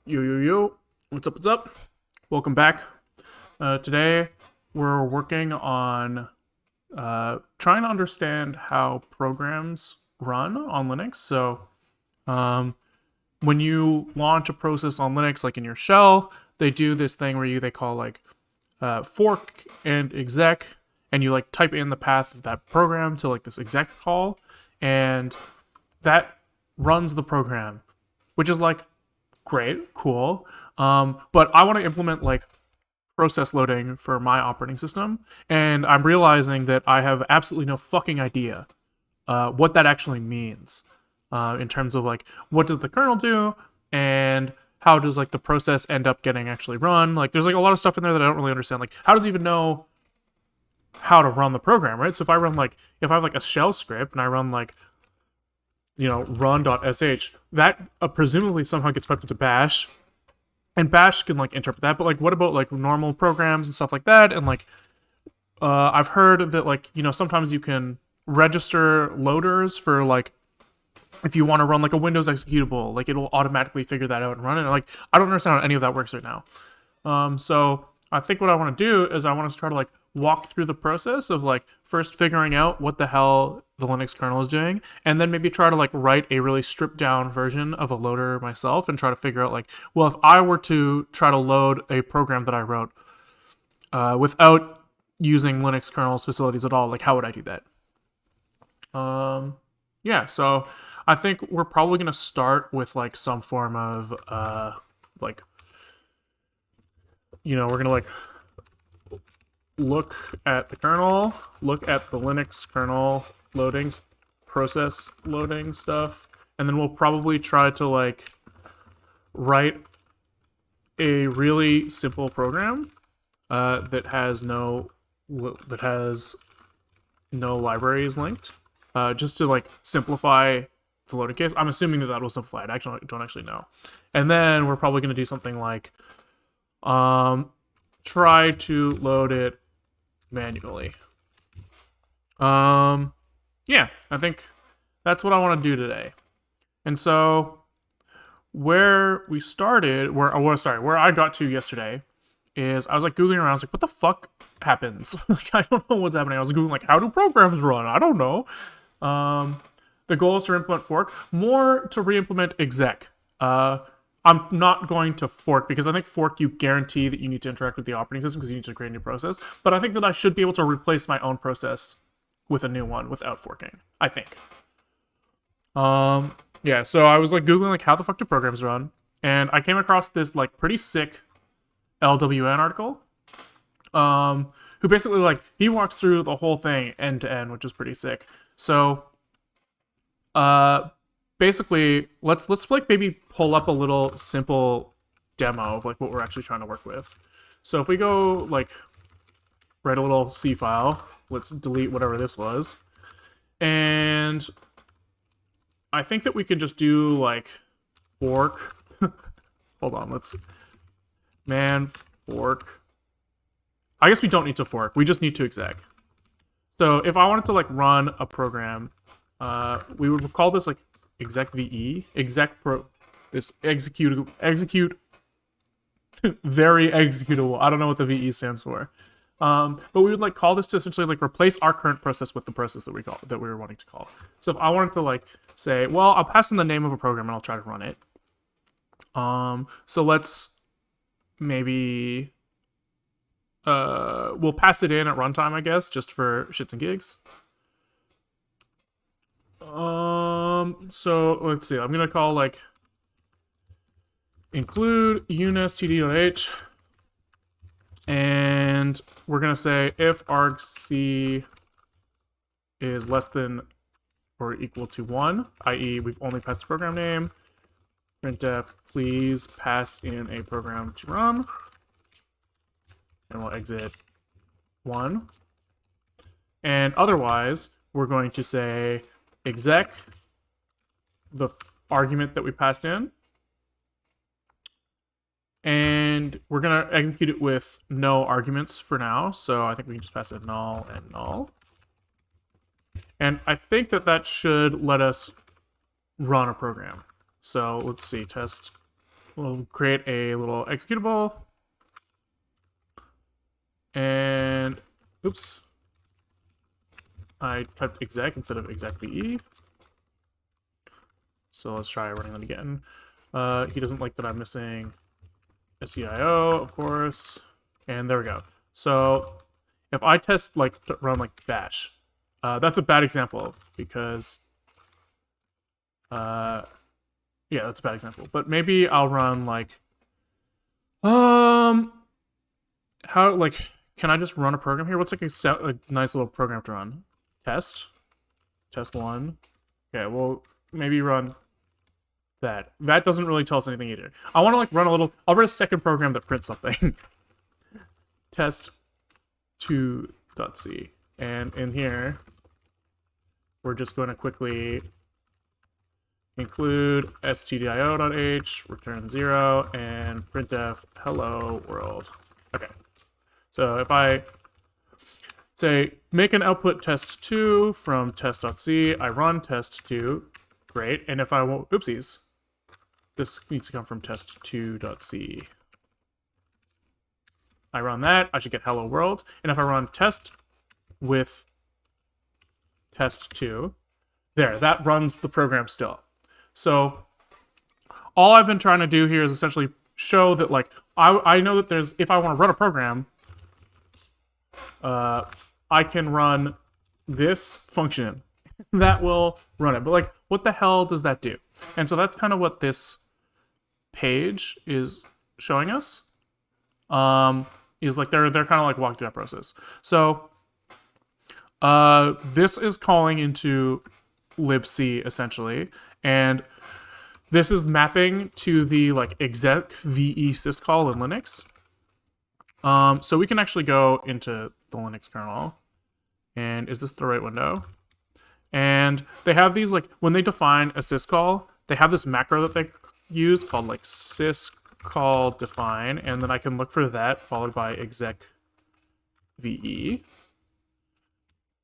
Yo, what's up, Welcome back. Today, we're working on trying to understand how programs run on Linux. So, when you launch a process on Linux, like in your shell, they do this thing where they call like fork and exec, and you like type in the path of that program to like this exec call, and that runs the program, which is like great, cool. But I want to implement like process loading for my operating system, and I'm realizing that I have absolutely no fucking idea what that actually means in terms of like what does the kernel do and how does like the process end up getting actually run. Like there's like a lot of stuff in there that I don't really understand. Like how does it even know how to run the program, right? So if I have like a shell script and I run like run.sh, that presumably somehow gets piped into bash, and bash can like interpret that. But like what about like normal programs and stuff like that? And like I've heard that like sometimes you can register loaders for like if you want to run like a Windows executable, like it'll automatically figure that out and run it. And like I don't understand how any of that works right now. So I think what I want to do is I want to try to like walk through the process of like first figuring out what the hell the Linux kernel is doing, and then maybe try to like write a really stripped down version of a loader myself and try to figure out like, well, if I were to try to load a program that I wrote without using Linux kernel's facilities at all, like how would I do that? Yeah, so I think we're probably gonna start with like some form of like we're gonna like look at the kernel, look at the Linux kernel loading, process loading stuff, and then we'll probably try to like write a really simple program that has no libraries linked, just to like simplify the loading case. I'm assuming that will simplify it. I actually don't actually know. And then we're probably going to do something like try to load it manually. Yeah, I think that's what I want to do today. And so where we started, where I got to yesterday is I was like Googling around. I was like, what the fuck happens? Like, I don't know what's happening. I was Googling like, how do programs run? I don't know. The goal is to implement fork, more to re-implement exec. I'm not going to fork because I think fork you guarantee that you need to interact with the operating system because you need to create a new process. But I think that I should be able to replace my own process with a new one without forking, I think. Yeah, so I was like Googling like how the fuck do programs run, and I came across this like pretty sick LWN article. Who basically like he walks through the whole thing end to end, which is pretty sick. So basically let's like maybe pull up a little simple demo of like what we're actually trying to work with. So if we go like write a little C file, let's delete whatever this was, and I think that we could just do like fork. Hold on, let's fork. I guess we don't need to fork, we just need to exec. So if I wanted to like run a program, we would call this like exec ve, this execute very executable. I don't know what the ve stands for. But we would like call this to essentially like replace our current process with the process that we were wanting to call. So if I wanted to like say, well, I'll pass in the name of a program and I'll try to run it. So let's maybe we'll pass it in at runtime, I guess, just for shits and gigs. So let's see. I'm gonna call like include unistd.h, and we're gonna say if argc is less than or equal to 1, i.e. we've only passed the program name, printf please pass in a program to run, and we'll exit 1. And otherwise, we're going to say exec the argument that we passed in, and we're gonna execute it with no arguments for now. So I think we can just pass it null and null. And I think that that should let us run a program. So let's see, test we'll create a little executable. And, oops. I typed exec instead of exec.ve. So let's try running that again. He doesn't like that I'm missing SEIO, of course. And there we go. So if I test like run like bash, that's a bad example because yeah, that's a bad example. But maybe I'll run like how like can I just run a program here? What's like a nice little program to run? Test 1. Okay, well maybe run that. That doesn't really tell us anything either. I want to like run a little. I'll run a second program that prints something. test2.c, and in here we're just going to quickly include stdio.h, return 0, and printf hello world. Okay, so if I say make an output test2 from test.c, I run test2, great, and if I won't, oopsies, this needs to come from test2.c. I run that, I should get hello world, and if I run test with test2, there, that runs the program still. So all I've been trying to do here is essentially show that like I know that there's, if I want to run a program, I can run this function that will run it. But like, what the hell does that do? And so that's kind of what this page is showing us. Is like they're kind of like walking through that process. So this is calling into libc essentially, and this is mapping to the like exec ve syscall in Linux. So we can actually go into the Linux kernel, and is this the right window? And they have these like when they define a syscall, they have this macro that they use called like syscall define, and then I can look for that followed by exec ve.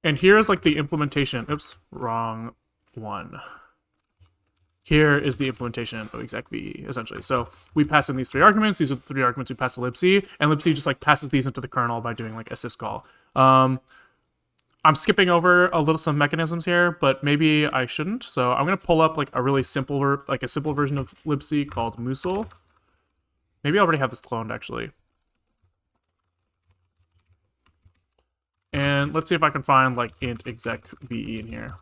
And here's like the implementation. Oops, wrong one. Here is the implementation of exec ve essentially. So we pass in these 3 arguments. These are the 3 arguments we pass to libc, and libc just like passes these into the kernel by doing like a syscall. I'm skipping over some mechanisms here, but maybe I shouldn't. So I'm gonna pull up like a really simple, like a simple version of libc called musl. Maybe I already have this cloned actually. And let's see if I can find like int exec ve in here.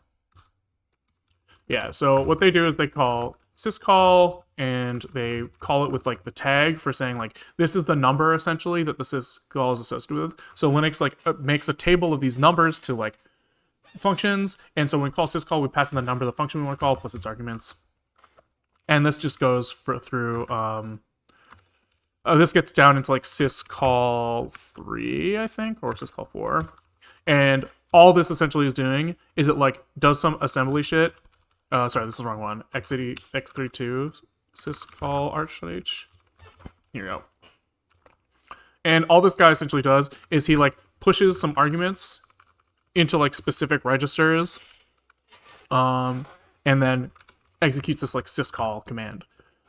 Yeah, so what they do is they call syscall, and they call it with like the tag for saying like this is the number essentially that the syscall is associated with. So Linux like makes a table of these numbers to like functions, and so when we call syscall, we pass in the number of the function we want to call plus its arguments. And this just goes through. This gets down into like syscall 3, I think, or syscall 4, and all this essentially is doing is it like does some assembly shit. Sorry, this is the wrong one. x32 syscall arch.h. Here we go. And all this guy essentially does is he like pushes some arguments into like specific registers, and then executes this like syscall command.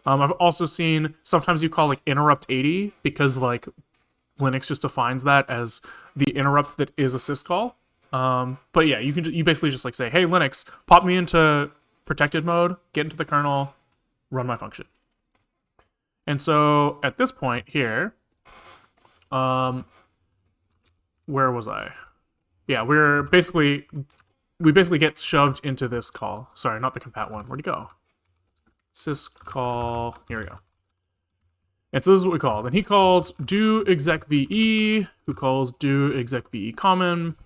I've also seen sometimes you call like interrupt 80 because like Linux just defines that as the interrupt that is a syscall. But yeah, you basically just like say, hey Linux, pop me into protected mode, get into the kernel, run my function. And so at this point here, where was I? Yeah, we basically get shoved into this call. Sorry, not the compat one. Where'd it go? Syscall. Here we go. And so this is what we call. Then he calls do exec ve, who calls do exec ve common,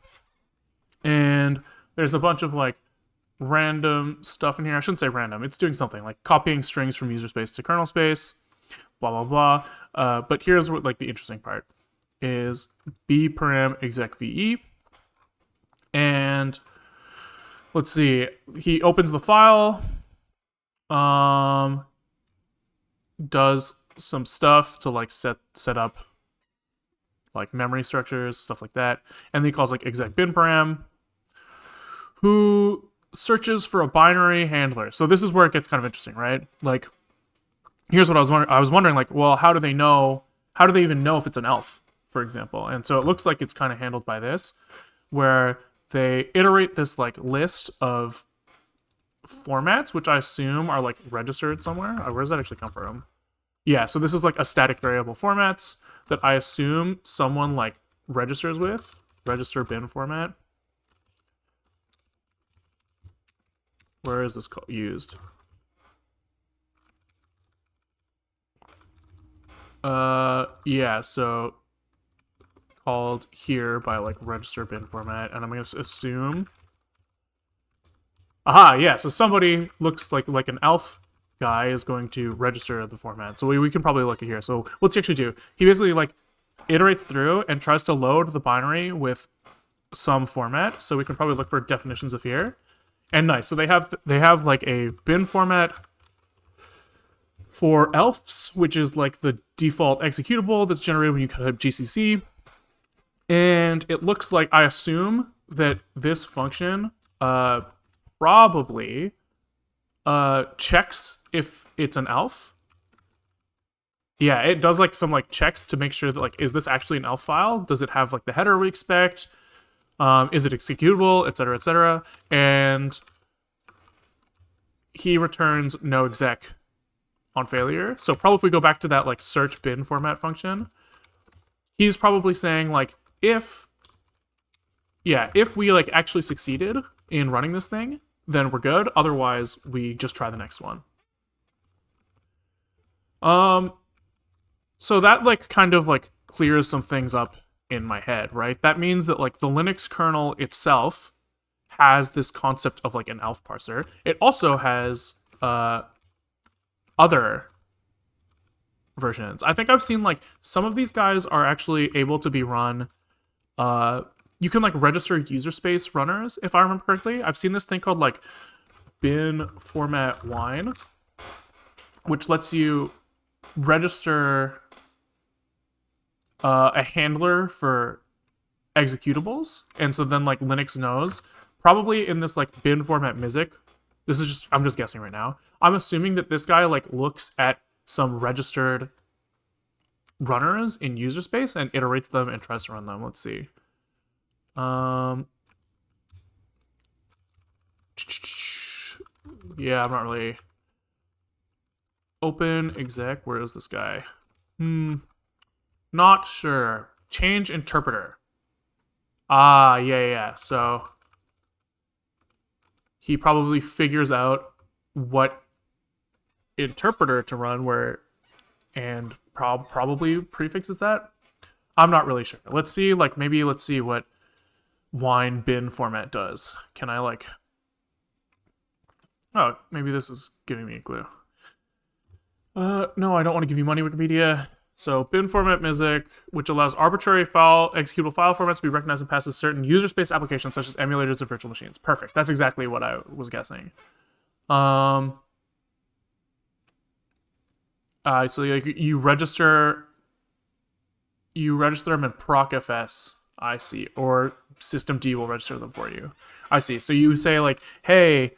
and there's a bunch of like random stuff in here. I shouldn't say random. It's doing something like copying strings from user space to kernel space, blah, blah, blah. But here's what like the interesting part is b param exec ve. And let's see, he opens the file, does some stuff to like set up like memory structures, stuff like that. And then he calls like exec bin param, who searches for a binary handler. So this is where it gets kind of interesting, right? Like here's what I was wondering. I was wondering, like, well, how do they know? How do they even know if it's an elf, for example? And so it looks like it's kind of handled by this, where they iterate this like list of formats, which I assume are like registered somewhere. Where does that actually come from? Yeah, so this is like a static variable formats that I assume someone like registers with. Register bin format. Where is this used? Yeah, so called here by like register bin format, and I'm gonna assume. Aha, yeah, so somebody looks like an elf guy is going to register the format. So we can probably look at here. So what's he actually do? He basically like iterates through and tries to load the binary with some format. So we can probably look for definitions of here. And nice. So they have like a bin format for elfs, which is like the default executable that's generated when you type GCC. And it looks like, I assume that this function probably checks if it's an elf. Yeah, it does like some like checks to make sure that like, is this actually an elf file? Does it have like the header we expect? Is it executable, etc., etc.? And he returns no exec on failure. So probably if we go back to that like search bin format function, he's probably saying like if we like actually succeeded in running this thing, then we're good. Otherwise, we just try the next one. So that like kind of like clears some things up in my head, right? That means that like the Linux kernel itself has this concept of like an elf parser. It also has other versions. I think I've seen like some of these guys are actually able to be run. You can like register userspace runners, if I remember correctly. I've seen this thing called like bin format wine, which lets you register a handler for executables. And so then like Linux knows, probably in this like bin format music, this is just, I'm just guessing right now. I'm assuming that this guy like looks at some registered runners in user space and iterates them and tries to run them. Let's see. Yeah, I'm not really. Open exec, where is this guy? Not sure. Change interpreter. Ah, yeah. So he probably figures out what interpreter to run where and probably prefixes that. I'm not really sure. Let's see, like maybe let's see what wine bin format does. Can I like, oh, maybe this is giving me a clue. No, I don't want to give you money, Wikipedia. So bin format music, which allows arbitrary executable file formats to be recognized and passes certain user space applications such as emulators of virtual machines. Perfect. That's exactly what I was guessing. So like you register them in procfs, I see, or systemd will register them for you. I see. So you say like, hey,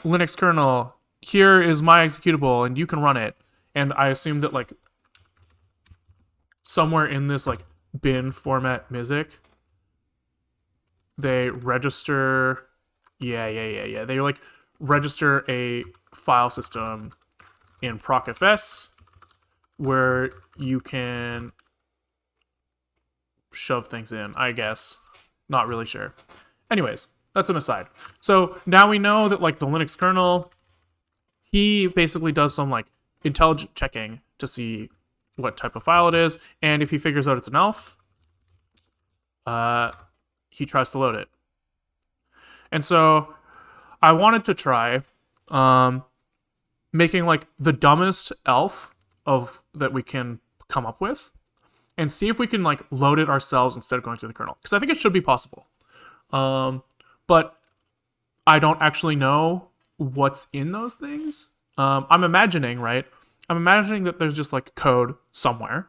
Linux kernel, here is my executable and you can run it. And I assume that like somewhere in this like bin format music, they register, yeah. They like register a file system in procfs where you can shove things in, I guess. Not really sure. Anyways, that's an aside. So now we know that like the Linux kernel, he basically does some like intelligent checking to see what type of file it is, and if he figures out it's an elf, he tries to load it. And so I wanted to try making like the dumbest elf of that we can come up with and see if we can like load it ourselves instead of going through the kernel, because I think it should be possible. But I don't actually know what's in those things. I'm imagining that there's just like code somewhere,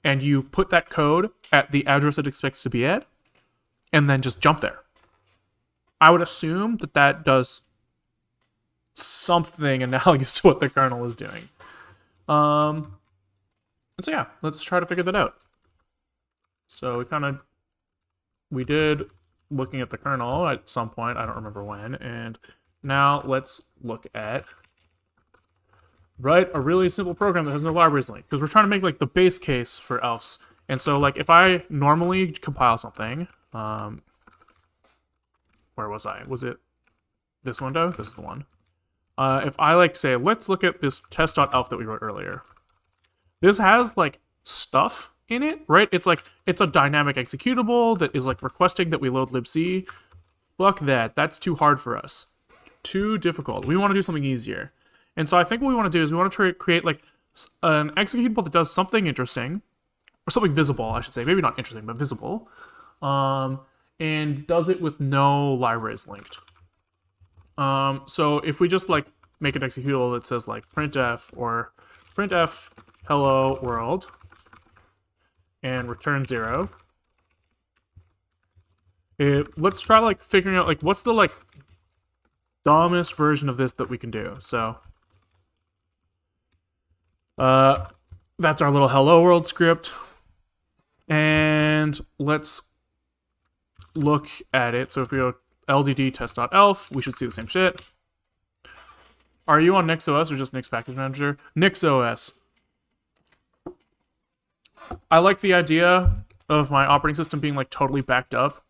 and you put that code at the address it expects to be at, and then just jump there. I would assume that does something analogous to what the kernel is doing. And so yeah, let's try to figure that out. So we did looking at the kernel at some point, I don't remember when, and now let's look at write a really simple program that has no libraries linked, because we're trying to make like the base case for elfs. And so like if I normally compile something, where was I? Was it this window? This is the one. If I like say, let's look at this test.elf that we wrote earlier. This has like stuff in it, right? It's like, it's a dynamic executable that is like requesting that we load libc. Fuck that. That's too hard for us. Too difficult. We want to do something easier. And so I think what we want to do is we want to create like an executable that does something interesting, or something visible, I should say. Maybe not interesting, but visible. And does it with no libraries linked. So if we just like make an executable that says like printf or printf hello world and return 0. Let's try like figuring out like what's the like dumbest version of this that we can do. So that's our little hello world script. And let's look at it. So if we go ldd test.elf, we should see the same shit. Are you on NixOS or just Nix Package Manager? NixOS. I like the idea of my operating system being like totally backed up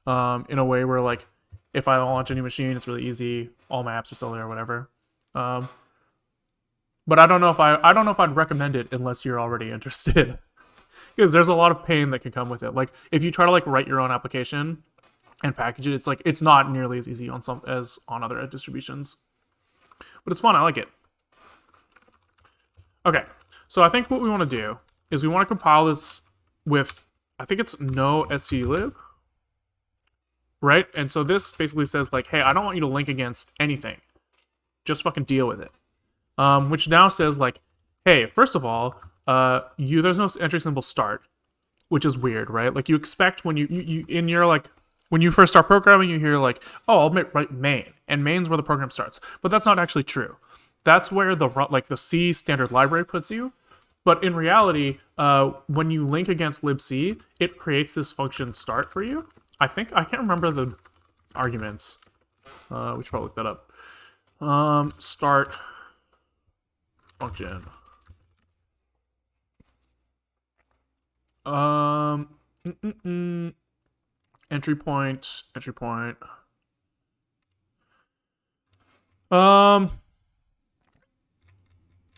in a way where like if I launch a new machine, it's really easy. All my apps are still there or whatever. But I don't know if I'd recommend it unless you're already interested. Because there's a lot of pain that can come with it. Like if you try to like write your own application and package it, it's like it's not nearly as easy on some as on other distributions. But it's fun, I like it. Okay, so I think what we want to do is we want to compile this with, I think it's no sclib, right? And so this basically says like, hey, I don't want you to link against anything. Just fucking deal with it. Which now says like, hey, first of all, there's no entry symbol start, which is weird, right? Like you expect when you in your like, when you first start programming, you hear like, oh, I'll write main, and main's where the program starts. But that's not actually true. That's where the C standard library puts you. But in reality, when you link against libc, it creates this function start for you. I can't remember the arguments. We should probably look that up. Start function. Entry point.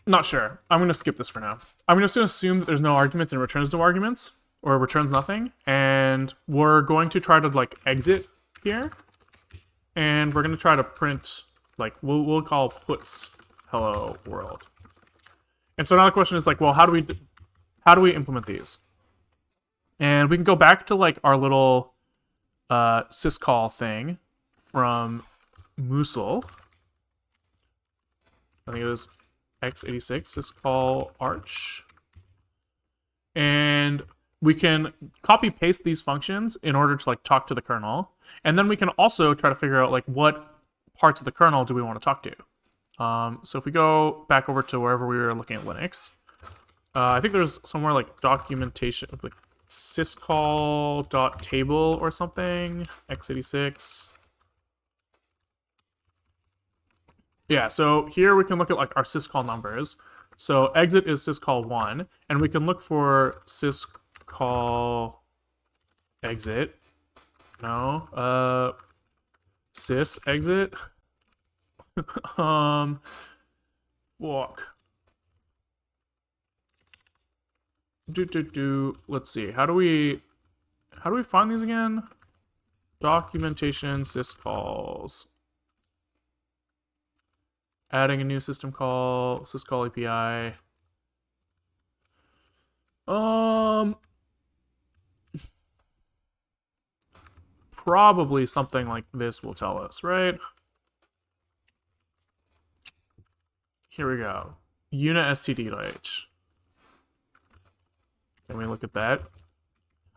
Not sure. I'm going to skip this for now. I'm just going to assume that there's no arguments and returns no arguments, or returns nothing, and we're going to try to like exit here, and we're going to try to print, like, we'll call puts hello world. And so now the question is like, well, how do we implement these? And we can go back to like our little syscall thing from Moosel. I think it was x86 syscall arch. And we can copy paste these functions in order to like talk to the kernel. And then we can also try to figure out like what parts of the kernel do we want to talk to. So if we go back over to wherever we were looking at Linux, I think there's somewhere like documentation, like syscall.table or something, x86. Yeah, so here we can look at like our syscall numbers. So exit is syscall 1, and we can look for syscall exit. No, sys exit. Walk. Let's see. How do we find these again? Documentation syscalls. Adding a new system call, syscall API. Probably something like this will tell us, right? Here we go. unistd.h. Can we look at that?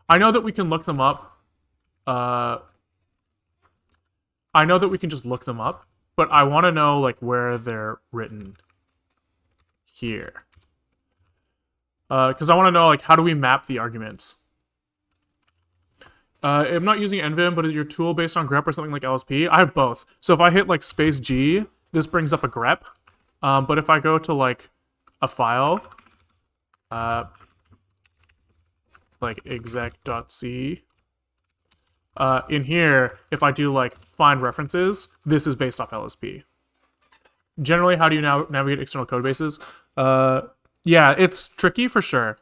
I know that we can look them up. I know that we can just look them up, but I want to know like where they're written here. because I want to know like how do we map the arguments. I'm not using nvim, but is your tool based on grep or something like LSP? I have both. So if I hit like space G, this brings up a grep. But if I go to like a file, like exec.c, in here, if I do like find references, this is based off LSP. Generally, how do you now navigate external code bases? Yeah, it's tricky for sure.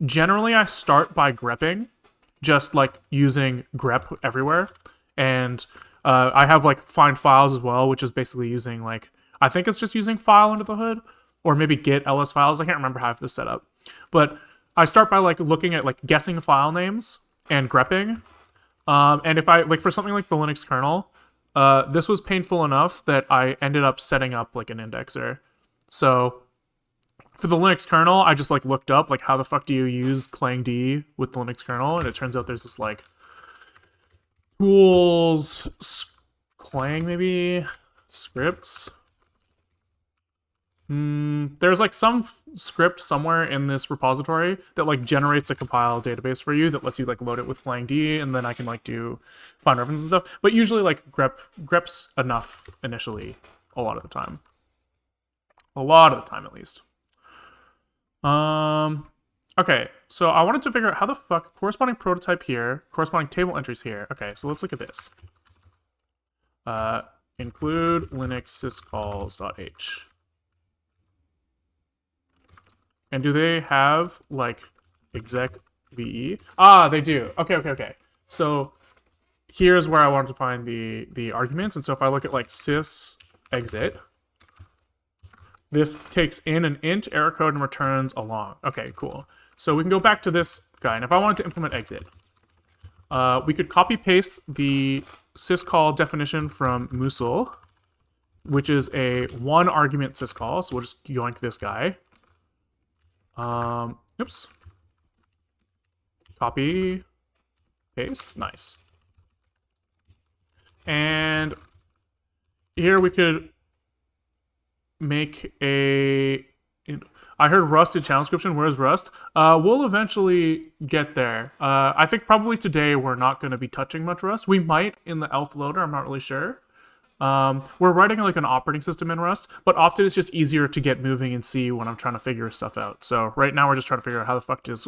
Generally, I start by grepping, just like using grep everywhere. And I have like find files as well, which is basically using like, I think it's just using file under the hood, or maybe get ls files. I can't remember how I have this set up. But I start by like looking at like guessing file names and grepping. And if I, like for something like the Linux kernel, this was painful enough that I ended up setting up like an indexer. So for the Linux kernel, I just like looked up like how the fuck do you use clang-d with the Linux kernel, and it turns out there's this like tools clang maybe scripts. There's like some script somewhere in this repository that like generates a compile database for you that lets you like load it with clang-d, and then I can like do find references and stuff. But usually like grep's enough initially a lot of the time. A lot of the time at least. Okay, so I wanted to figure out how the fuck corresponding prototype here, corresponding table entries here. Okay, so let's look at this. Include linux syscalls.h. And do they have like exec ve? Ah, they do. Okay. So here's where I wanted to find the arguments. And so if I look at like sys exit, this takes in an int error code and returns a long. Okay, cool. So we can go back to this guy. And if I wanted to implement exit, we could copy paste the syscall definition from Mussel, which is a one argument syscall. So we'll just yoink this guy. Oops. Copy, paste, nice. And here we could make a, I heard Rust in channel description. Where's Rust? We'll eventually get there. I think probably today we're not going to be touching much Rust. We might in the elf loader, I'm not really sure. We're writing like an operating system in Rust, but often it's just easier to get moving and see when I'm trying to figure stuff out. So right now we're just trying to figure out how the fuck does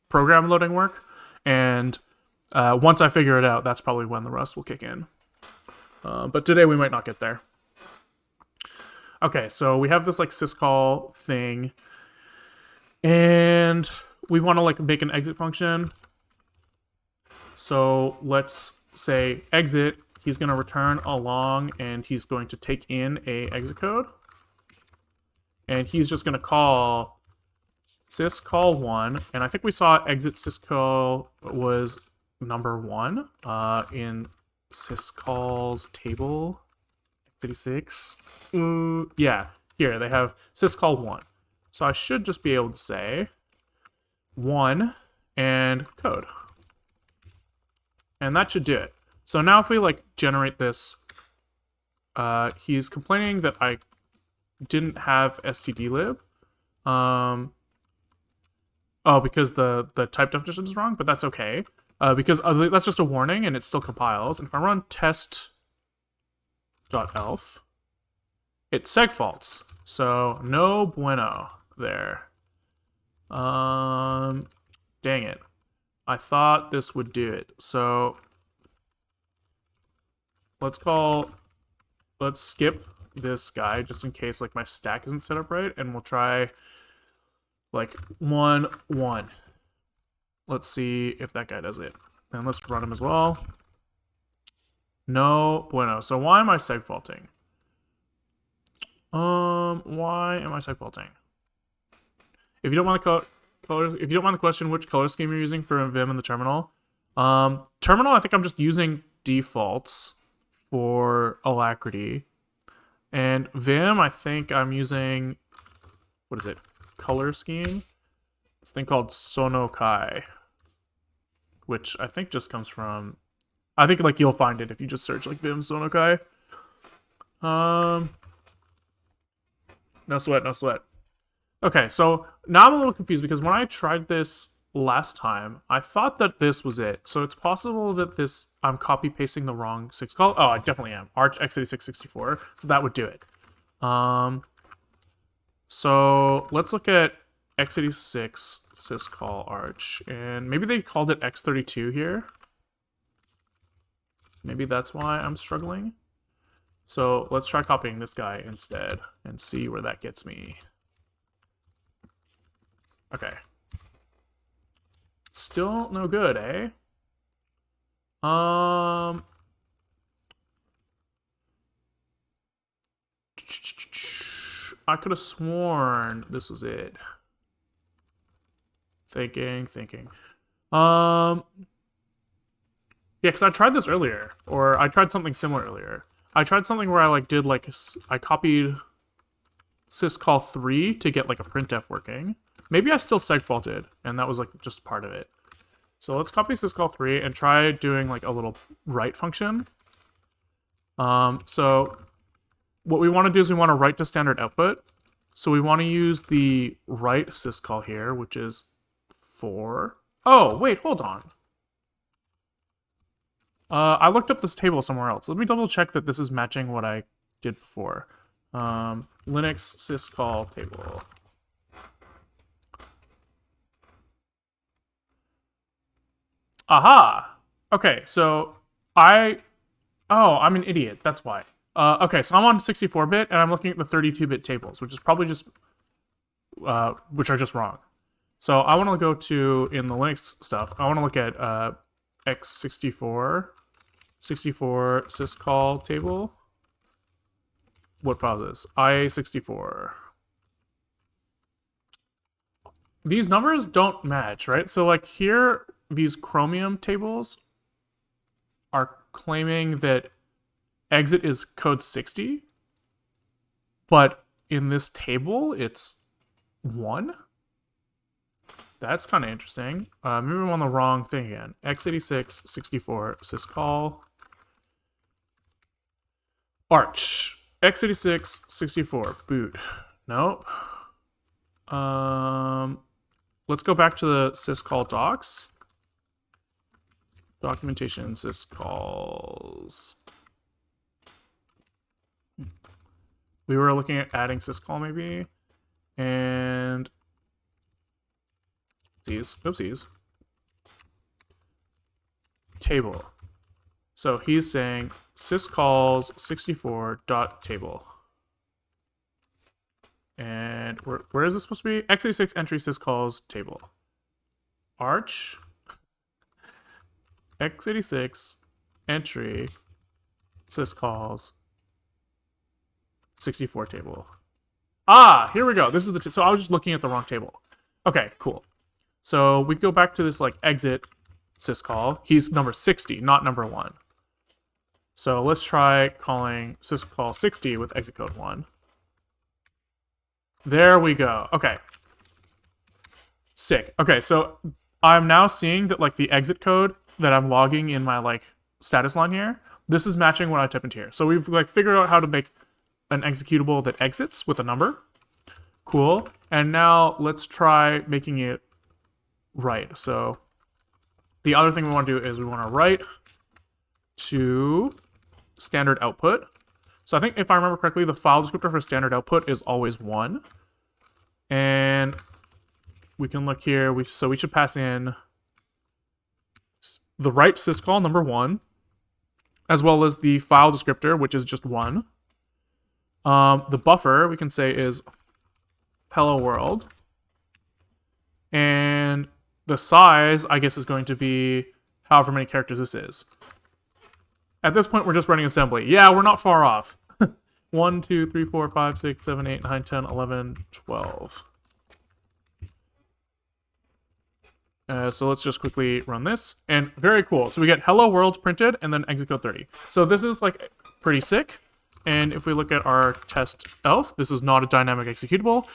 program loading work, and once I figure it out, that's probably when the Rust will kick in. But today we might not get there. Okay, so we have this like syscall thing, and we want to like make an exit function. So let's say exit. He's going to return a long, and he's going to take in a exit code. And he's just going to call syscall1. And I think we saw exit syscall was number 1 in syscalls table x86. Yeah, here they have syscall1. So I should just be able to say 1 and code. And that should do it. So now if we like generate this, he's complaining that I didn't have stdlib. Oh, because the type definition is wrong, but that's okay. Because that's just a warning and it still compiles. And if I run test.elf, it segfaults. So no bueno there. Dang it. I thought this would do it. So let's skip this guy just in case like my stack isn't set up right, and we'll try like 1, 1. Let's see if that guy does it. And let's run him as well. No bueno. So why am I segfaulting? Why am I segfaulting? If you don't mind the if you don't mind the question, which color scheme you're using for Vim in the terminal? Terminal, I think I'm just using defaults for Alacrity. And Vim, I think I'm using, what is it? Color scheme? This thing called Sonokai, which I think just comes from, I think like you'll find it if you just search like Vim Sonokai. No sweat. Okay, so now I'm a little confused because when I tried this last time, I thought that this was it. So it's possible that this, I'm copy pasting the wrong syscall. Oh, I definitely am. Arch x86-64, so that would do it. So let's look at x86 syscall arch, and maybe they called it x32 here. Maybe that's why I'm struggling. So let's try copying this guy instead and see where that gets me. Okay. Still no good, eh? I could have sworn this was it. Thinking. Yeah, because I tried this earlier, or I tried something similar earlier. I tried something where I like did like I copied syscall 3 to get like a printf working. Maybe I still segfaulted, and that was like just part of it. So let's copy syscall 3 and try doing like a little write function. So what we want to do is we want to write to standard output. So we want to use the write syscall here, which is 4. Oh, wait, hold on. I looked up this table somewhere else. Let me double check that this is matching what I did before. Linux syscall table. Aha! Okay, so I'm an idiot. That's why. Okay, so I'm on 64-bit, and I'm looking at the 32-bit tables, which is probably just, which are just wrong. So I want to go to, in the Linux stuff, I want to look at x64, 64 syscall table. What file is this? IA64. These numbers don't match, right? So like here, these Chromium tables are claiming that exit is code 60, but in this table, it's 1. That's kind of interesting. Maybe I'm on the wrong thing again. x86, 64, syscall. Arch. x86, 64, boot. Nope. Let's go back to the syscall docs. Documentation syscalls. We were looking at adding syscall maybe. And oopsies. Table. So he's saying syscalls 64.table. And where is this supposed to be? x86 entry syscalls table. Arch x86 entry syscalls 64 table. Ah, here we go. This is the so I was just looking at the wrong table. Okay, cool. So we go back to this like exit syscall. He's number 60, not number 1. So let's try calling syscall 60 with exit code 1. There we go. Okay. Sick. Okay, so I'm now seeing that like the exit code that I'm logging in my like status line here, this is matching what I type into here. So we've like figured out how to make an executable that exits with a number. Cool. And now let's try making it write. So the other thing we want to do is we want to write to standard output. So I think if I remember correctly, the file descriptor for standard output is always 1. And we can look here. So we should pass in the write syscall number 1, as well as the file descriptor, which is just 1. The buffer we can say is hello world. And the size, I guess, is going to be however many characters this is. At this point, we're just running assembly. Yeah, we're not far off. 1, 2, 3, 4, 5, 6, 7, 8, 9, 10, 11, 12. So let's just quickly run this. And very cool. So we get hello world printed and then exit code 30. So this is like pretty sick. And if we look at our test elf, this is not a dynamic executable,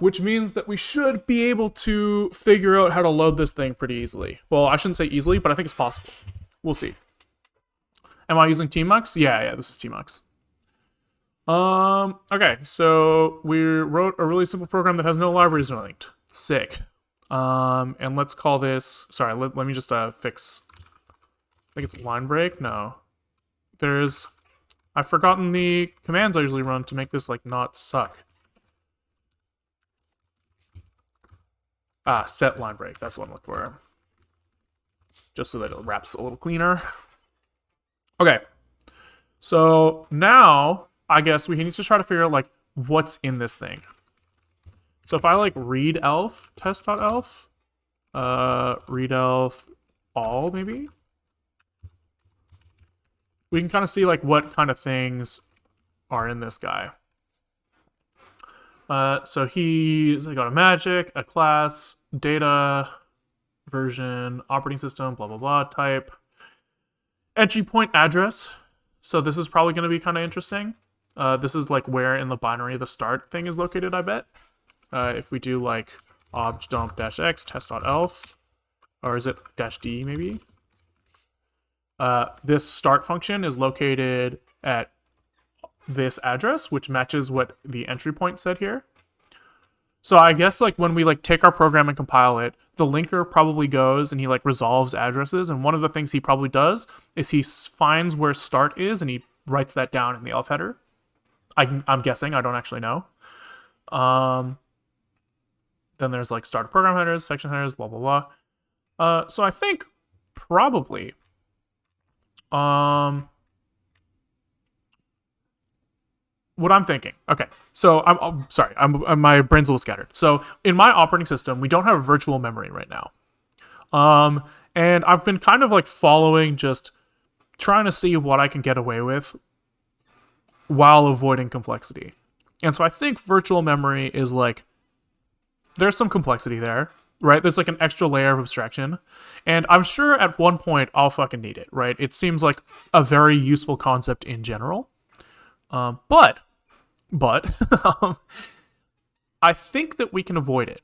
which means that we should be able to figure out how to load this thing pretty easily. Well, I shouldn't say easily, but I think it's possible. We'll see. Am I using tmux? Yeah, this is tmux. Okay, so we wrote a really simple program that has no libraries linked. Sick. And let's call this, sorry, let me just fix, I think it's line break. No, I've forgotten the commands I usually run to make this like not suck. Set line break, that's what I'm looking for. Just so that it wraps a little cleaner. Okay, so now I guess we need to try to figure out like what's in this thing. So if I like read elf test.elf, read elf all maybe, we can kind of see like what kind of things are in this guy. So he's got a magic, a class, data, version, operating system, blah, blah, blah, type, entry point address. So this is probably going to be kind of interesting. This is like where in the binary the start thing is located, I bet. If we do like obj dump -x test.elf, or is it -d maybe? This start function is located at this address, which matches what the entry point said here. So I guess like when we like take our program and compile it, the linker probably goes and he like resolves addresses. And one of the things he probably does is he finds where start is and he writes that down in the elf header. I'm guessing, I don't actually know. Then there's like start program headers, section headers, blah, blah, blah. So I think probably, what I'm thinking. Okay, so I'm sorry. My brain's a little scattered. So in my operating system, we don't have virtual memory right now. And I've been kind of like following, just trying to see what I can get away with while avoiding complexity. And so I think virtual memory is like, there's some complexity there, right? There's like an extra layer of abstraction. And I'm sure at one point I'll fucking need it, right? It seems like a very useful concept in general. But I think that we can avoid it.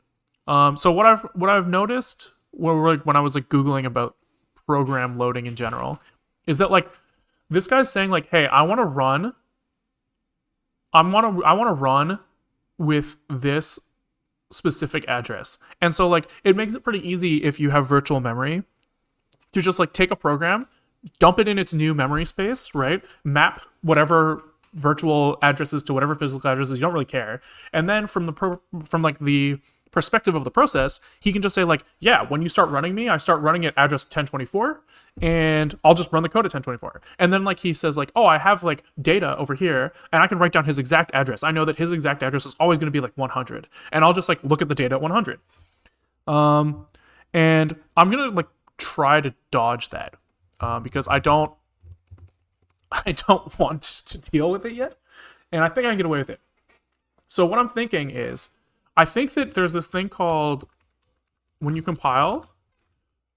So what I've noticed when I was like Googling about program loading in general is that like this guy's saying like, hey, I want to run with this specific address. And so like it makes it pretty easy if you have virtual memory to just like take a program, dump it in its new memory space, right? Map whatever virtual addresses to whatever physical addresses, you don't really care. And then from the perspective of the process, he can just say like, yeah, when you start running me, I start running at address 1024 and I'll just run the code at 1024. And then like he says like, oh, I have like data over here and I can write down his exact address. I know that his exact address is always going to be like 100 and I'll just like look at the data at 100. And I'm going to like try to dodge that because I don't want to deal with it yet. And I think I can get away with it. So what I'm thinking is, I think that there's this thing called, when you compile,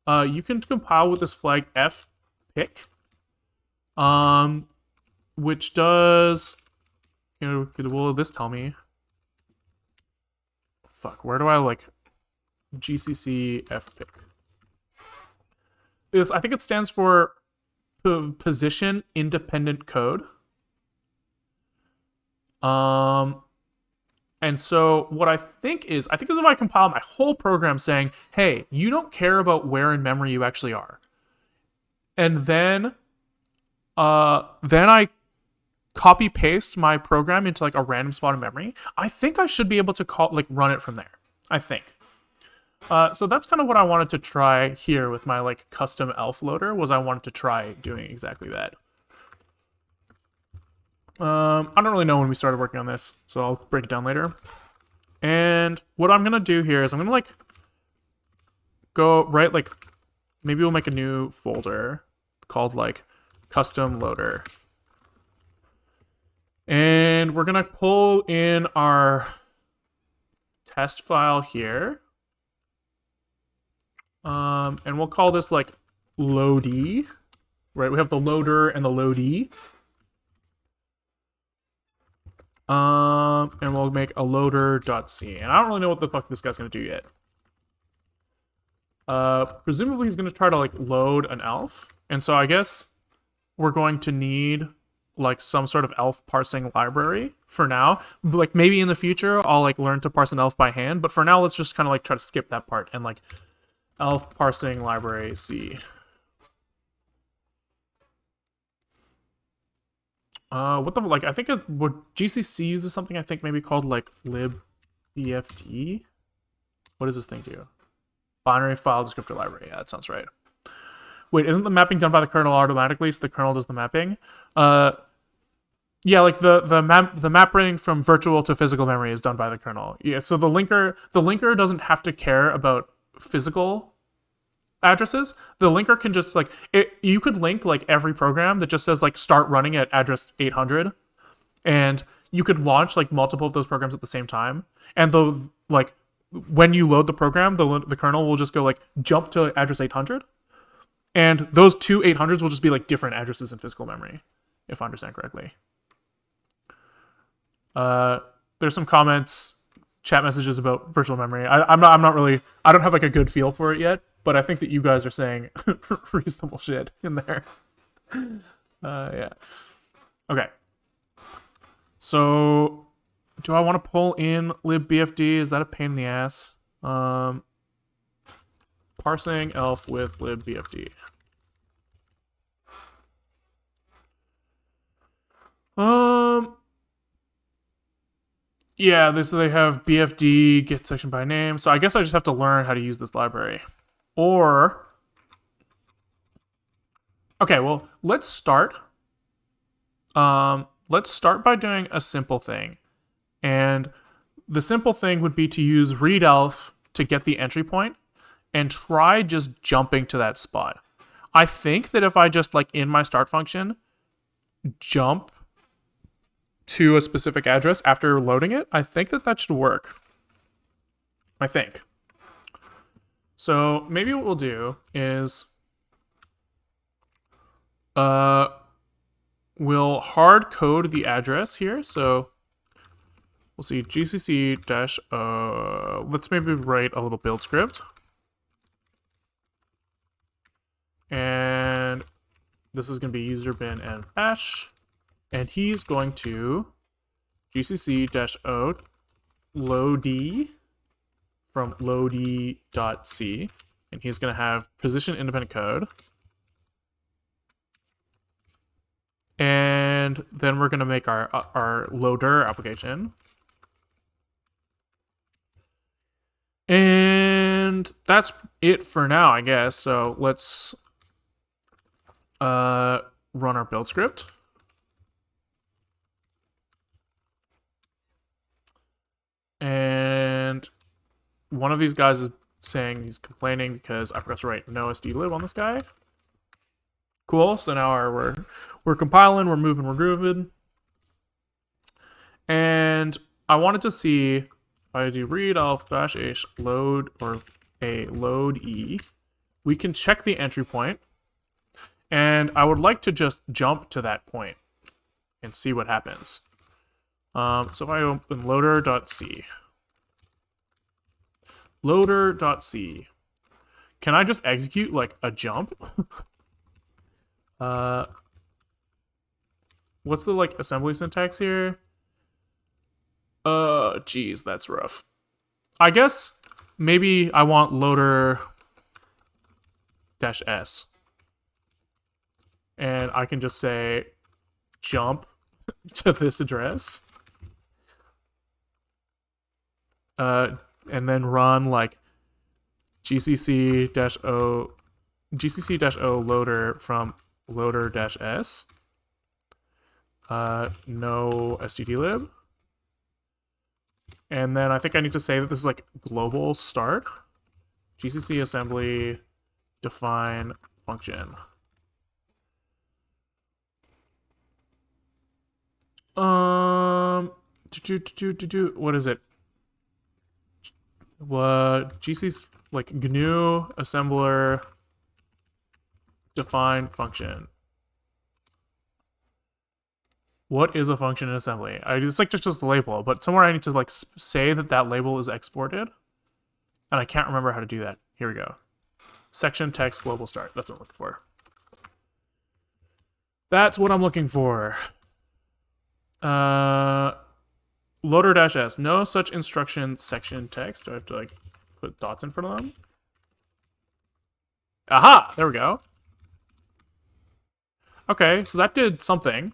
you can compile with this flag fpick, which does, will this tell me? Fuck, where do I like GCC fpick? I think it stands for position independent code. And so what I think is if I compile my whole program saying, hey, you don't care about where in memory you actually are. And then I copy paste my program into like a random spot in memory. I think I should be able to run it from there. I think. So that's kind of what I wanted to try here with my like custom elf loader, was I wanted to try doing exactly that. I don't really know when we started working on this, so I'll break it down later. And what I'm gonna do here is I'm gonna like go right, like maybe we'll make a new folder called like custom loader. And we're gonna pull in our test file here. And we'll call this like loady, right? We have the loader and the loady. And we'll make a loader.c. And I don't really know what the fuck this guy's gonna do yet. Presumably he's gonna try to like load an elf. And so I guess we're going to need like some sort of elf parsing library for now. Like maybe in the future I'll like learn to parse an elf by hand, but for now let's just kind of like try to skip that part and like elf parsing library C. What the like? I think what GCC uses something I think maybe called like libbft. What does this thing do? Binary file descriptor library. Yeah, that sounds right. Wait, isn't the mapping done by the kernel automatically? So the kernel does the mapping. Yeah, like the mapping from virtual to physical memory is done by the kernel. Yeah, so the linker doesn't have to care about physical addresses. The linker can just like you could link like every program that just says like start running at address 800, and you could launch like multiple of those programs at the same time. And the like when you load the program, the kernel will just go like jump to address 800, and those two 800s will just be like different addresses in physical memory, if I understand correctly. There's some comments, chat messages about virtual memory. I'm not really. I don't have like a good feel for it yet, but I think that you guys are saying reasonable shit in there. Yeah. Okay. So, do I want to pull in libbft? Is that a pain in the ass? Parsing elf with libbft. Yeah, they have BFD get section by name. So I guess I just have to learn how to use this library. Or okay, well, let's start. Let's start by doing a simple thing. And the simple thing would be to use readelf to get the entry point and try just jumping to that spot. I think that if I just like in my start function jump to a specific address after loading it, I think that should work. I think. So maybe what we'll do is we'll hard code the address here. So we'll see gcc-o. Let's maybe write a little build script. And this is going to be user bin and bash. And he's going to gcc-o load from load.c. And he's going to have position independent code. And then we're going to make our loader application. And that's it for now, I guess. So let's run our build script. And one of these guys is saying he's complaining because I forgot to write no sdlib on this guy. Cool. So now we're compiling, we're moving, we're grooving. And I wanted to see if I do readelf -h load or a load e, we can check the entry point. And I would like to just jump to that point and see what happens. So if I open loader.c. Loader.c. Can I just execute like a jump? What's the like assembly syntax here? Geez, that's rough. I guess maybe I want loader-s. And I can just say jump to this address. And then run like gcc-o loader from loader-s. No stdlib. And then I think I need to say that this is like global start. GCC assembly define function. What is it? What GC's like GNU assembler define function. What is a function in assembly? It's like just a label, but somewhere I need to like say that label is exported, and I can't remember how to do that. Here we go. Section text global start. That's what I'm looking for. That's what I'm looking for. Loader dash s. No such instruction section text. Do I have to like put dots in front of them? Aha! There we go. Okay, so that did something.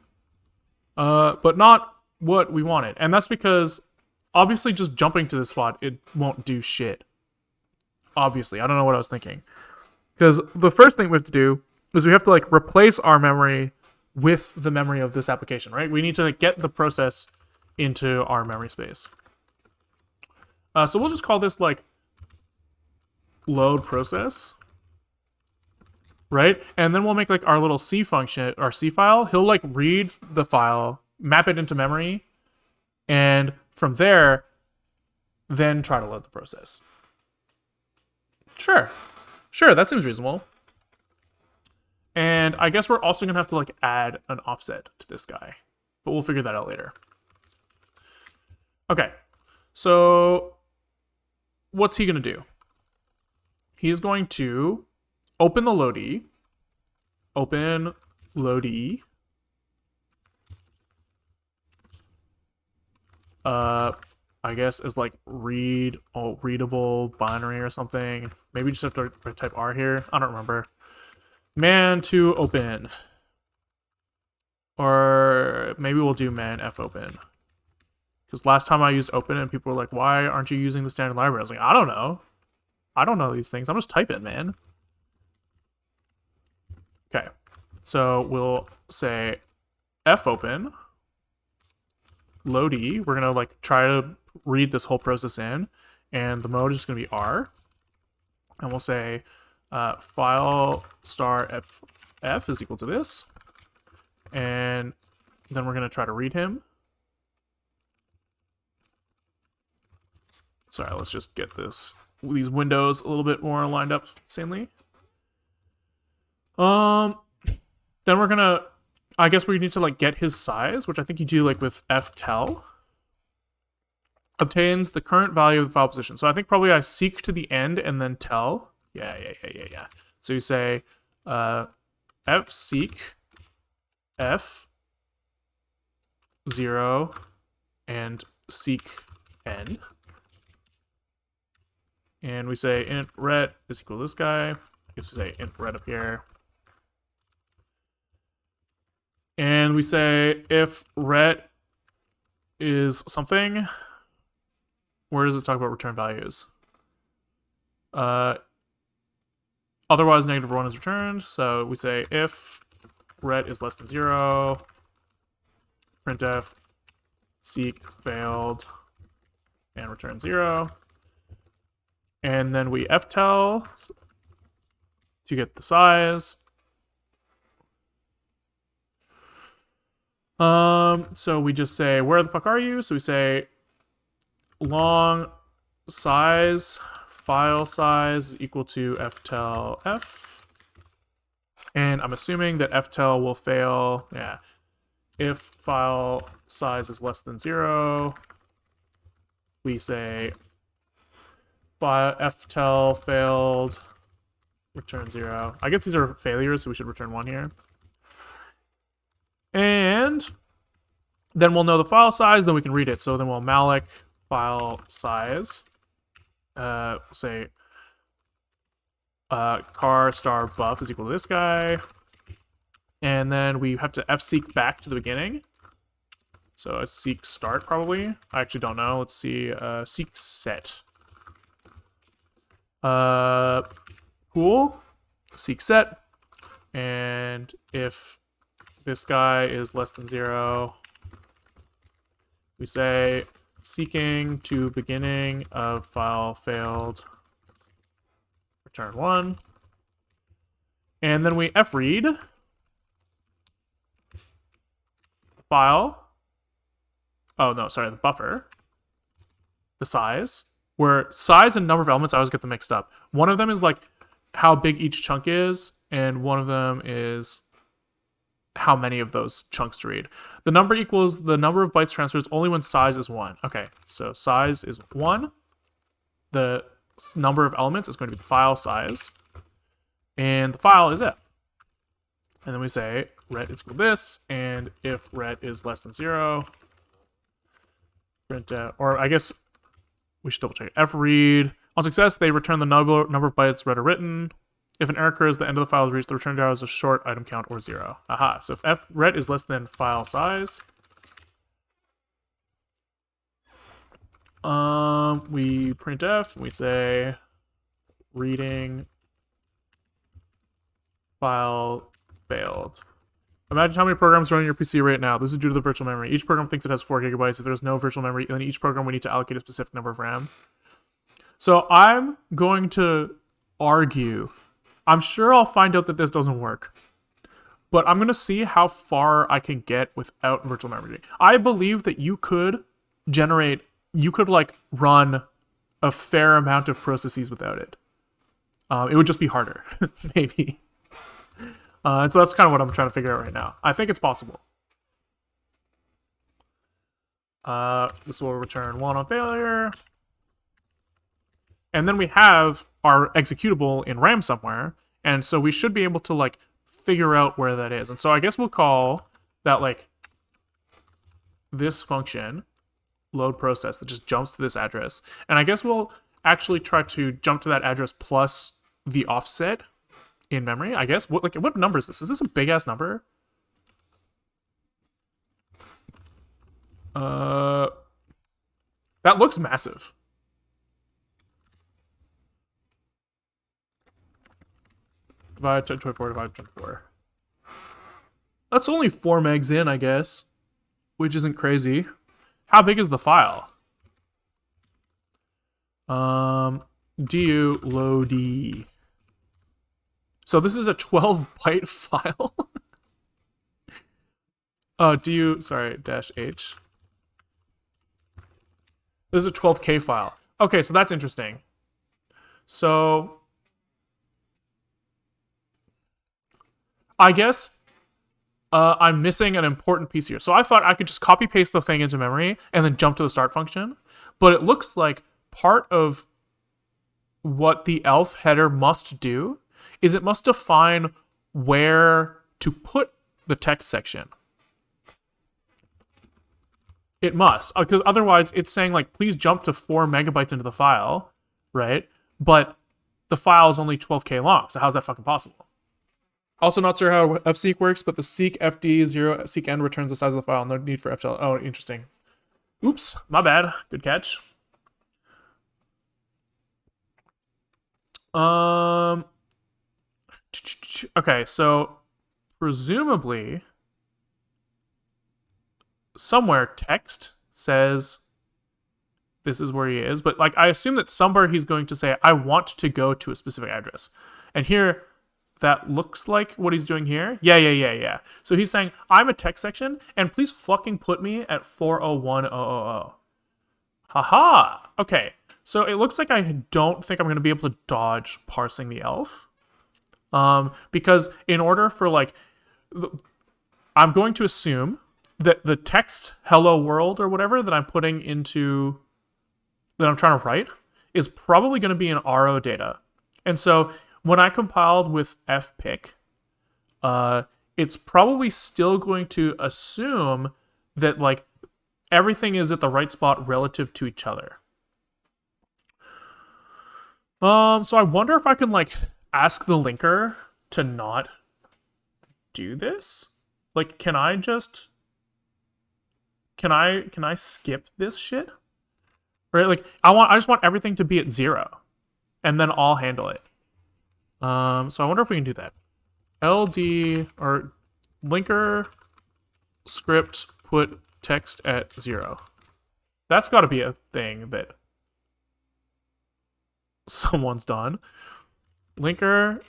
But not what we wanted. And that's because obviously just jumping to the spot, it won't do shit. Obviously. I don't know what I was thinking. Because the first thing we have to do is we have to like replace our memory with the memory of this application, right? We need to like, get the process into our memory space. So we'll just call this like load process, right? And then we'll make like our little C function, our C file. He'll like read the file, map it into memory, and from there, then try to load the process. Sure, that seems reasonable. And I guess we're also gonna have to like add an offset to this guy, but we'll figure that out later. Okay, so what's he gonna do? He's going to open the loadee, open loadee, I guess is like readable binary or something. Maybe just have to type R here. I don't remember. Man to open. Or maybe we'll do man f open. Because last time I used open and people were like, why aren't you using the standard library? I was like, I don't know. I don't know these things. I'm just typing, man. Okay. So we'll say f open. Loadee. We're going to like try to read this whole process in. And the mode is just going to be R. And we'll say file star f is equal to this. And then we're going to try to read him. Sorry, let's just get these windows a little bit more lined up sanely. Then we're going to, I guess we need to like get his size, which I think you do like with ftell. Obtains the current value of the file position. So I think probably I seek to the end and then tell. Yeah. So you say fseek f 0 and seek end. And we say int ret is equal to this guy. I guess we say int ret up here. And we say if ret is something, where does it talk about return values? Otherwise, -1 is returned. So we say if ret is less than 0, printf seek failed and return 0. And then we ftell to get the size. So we just say, where the fuck are you? So we say long size, file size equal to ftell f. And I'm assuming that ftell will fail. Yeah. If file size is less than 0, we say ftell failed, return 0. I guess these are failures, so we should return 1 here. And then we'll know the file size, then we can read it. So then we'll malloc file size, say car star buff is equal to this guy. And then we have to fseek back to the beginning. So it's seek start probably. I actually don't know. Let's see. Seek set. Cool. Seek set. And if this guy is less than 0, we say seeking to beginning of file failed, return 1. And then we fread file. Oh, no, sorry, the buffer. The size. Where size and number of elements, I always get them mixed up. One of them is like how big each chunk is, and one of them is how many of those chunks to read. The number equals the number of bytes transfers only when size is 1. Okay, so size is 1. The number of elements is going to be the file size. And the file is f. And then we say ret is equal to this, and if ret is less than 0, print out, or I guess we should double check it. F read. On success, they return the number of bytes read or written. If an error occurs, the end of the file is reached, the return value is a short item count or 0. Aha. So if f ret is less than file size, we print f, and we say reading file failed. Imagine how many programs are running your PC right now. This is due to the virtual memory. Each program thinks it has 4 gigabytes. If there's no virtual memory, then each program we need to allocate a specific number of RAM. So I'm going to argue. I'm sure I'll find out that this doesn't work. But I'm going to see how far I can get without virtual memory. I believe that you could like run a fair amount of processes without it. It would just be harder, maybe. And so that's kind of what I'm trying to figure out right now. I think it's possible. This will return 1 on failure. And then we have our executable in RAM somewhere. And so we should be able to like figure out where that is. And so I guess we'll call that like this function load process that just jumps to this address. And I guess we'll actually try to jump to that address plus the offset in memory, I guess. What number is this? Is this a big ass number? That looks massive. Divide 24, divide 24. That's only 4 megs in, I guess, which isn't crazy. How big is the file? Du load. So this is a 12-byte file. -h. This is a 12K file. Okay, so that's interesting. So I guess I'm missing an important piece here. So I thought I could just copy paste the thing into memory and then jump to the start function. But it looks like part of what the elf header must do is it must define where to put the text section. It must, because otherwise it's saying like, please jump to 4 megabytes into the file, right? But the file is only 12K long, so how's that fucking possible? Also not sure how fseek works, but the seek fd0 seek end returns the size of the file. No need for ftl. Oh, interesting. Oops, my bad. Good catch. Okay, so presumably somewhere text says this is where he is, but like I assume that somewhere he's going to say I want to go to a specific address. And here that looks like what he's doing here. Yeah. So he's saying I'm a text section and please fucking put me at 401,000. Haha. Okay. So it looks like I don't think I'm going to be able to dodge parsing the elf. Because in order for like, I'm going to assume that the text hello world or whatever that I'm putting into, that I'm trying to write is probably going to be in RO data. And so when I compiled with fpic, it's probably still going to assume that like everything is at the right spot relative to each other. So I wonder if I can like ask the linker to not do this. Like, can I skip this shit? Right? Like, I just want everything to be at 0, and then I'll handle it. So I wonder if we can do that. LD or linker script put text at 0. That's got to be a thing that someone's done. Linker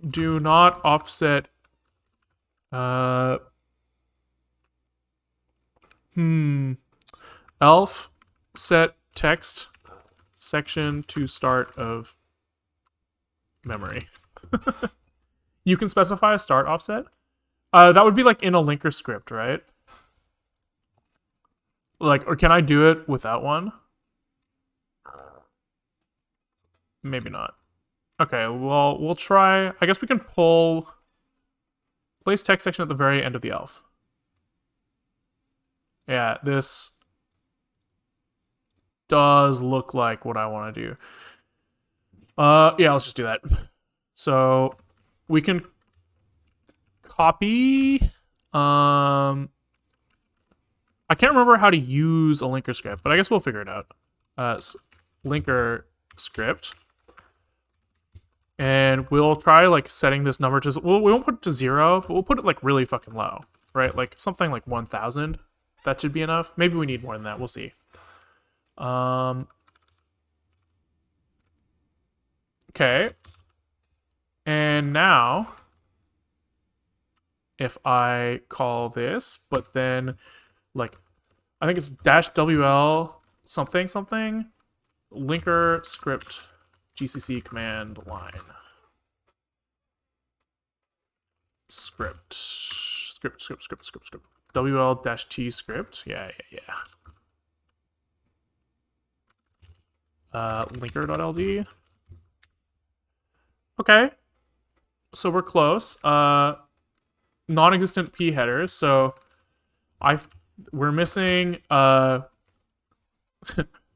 do not offset elf set text section to start of memory. You can specify a start offset. That would be like in a linker script, right? Like, or can I do it without one? Maybe not. Okay, well, we'll try. I guess we can pull Place text section at the very end of the elf. Yeah, this does look like what I want to do. Yeah, let's just do that. So we can copy. I can't remember how to use a linker script, but I guess we'll figure it out. Linker script. And we'll try like setting this number to, we won't put it to 0, but we'll put it like really fucking low, right? Like something like 1000. That should be enough. Maybe we need more than that. We'll see. Okay. And now, if I call this, but then like, I think it's -wl something something, linker script GCC command line. Script. WL-T script. Yeah. Linker.ld. Okay. So we're close. Non-existent p headers. So we're missing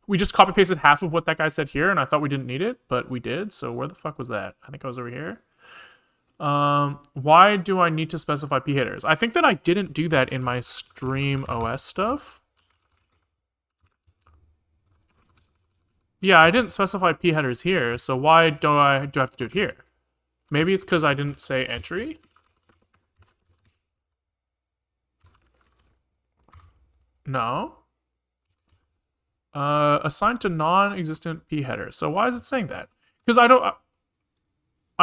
we just copy pasted half of what that guy said here, and I thought we didn't need it, but we did. So where the fuck was that? I think I was over here. Why do I need to specify p headers? I think that I didn't do that in my stream OS stuff. Yeah, I didn't specify p headers here, so why do I have to do it here? Maybe it's because I didn't say entry. No. Assigned to non-existent p headers. So why is it saying that? Because I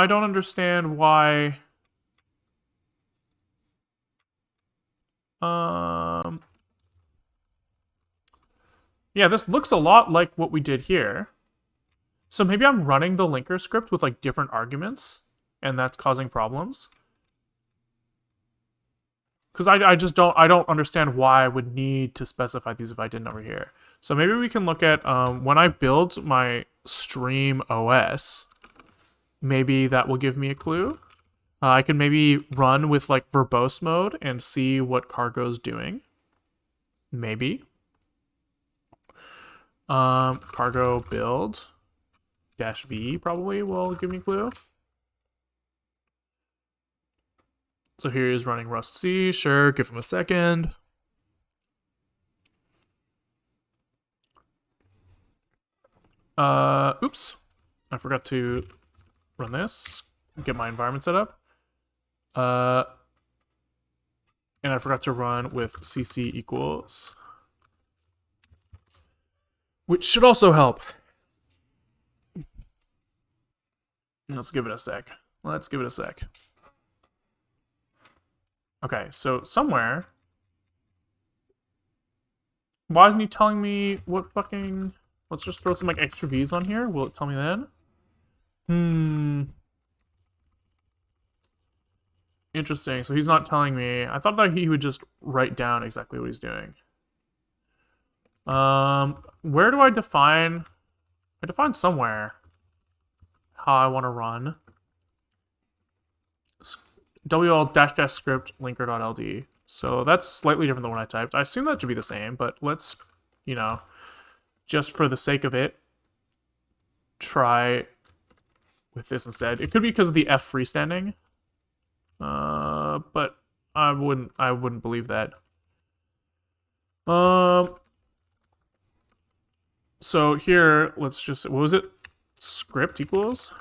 don't understand why. Yeah, this looks a lot like what we did here. So maybe I'm running the linker script with like different arguments, and that's causing problems. Because I don't understand why I would need to specify these if I didn't over here. So maybe we can look at when I build my stream OS, maybe that will give me a clue. I can maybe run with like verbose mode and see what cargo's doing. Maybe. Cargo build -v probably will give me a clue. So here he is running Rust C. Sure, give him a second. Oops. I forgot to run this. Get my environment set up. And I forgot to run with cc equals. Which should also help. Let's give it a sec. Okay, so somewhere. Why isn't he telling me what fucking... Let's just throw some like extra V's on here. Will it tell me then? Interesting. So he's not telling me. I thought that he would just write down exactly what he's doing. Where do I define? I define somewhere how I want to run. WL-script linker.ld. So that's slightly different than what I typed. I assume that should be the same, but let's, you know, just for the sake of it, try with this instead. It could be because of the F freestanding. But I wouldn't believe that. So here, let's just, what was it? Script equals.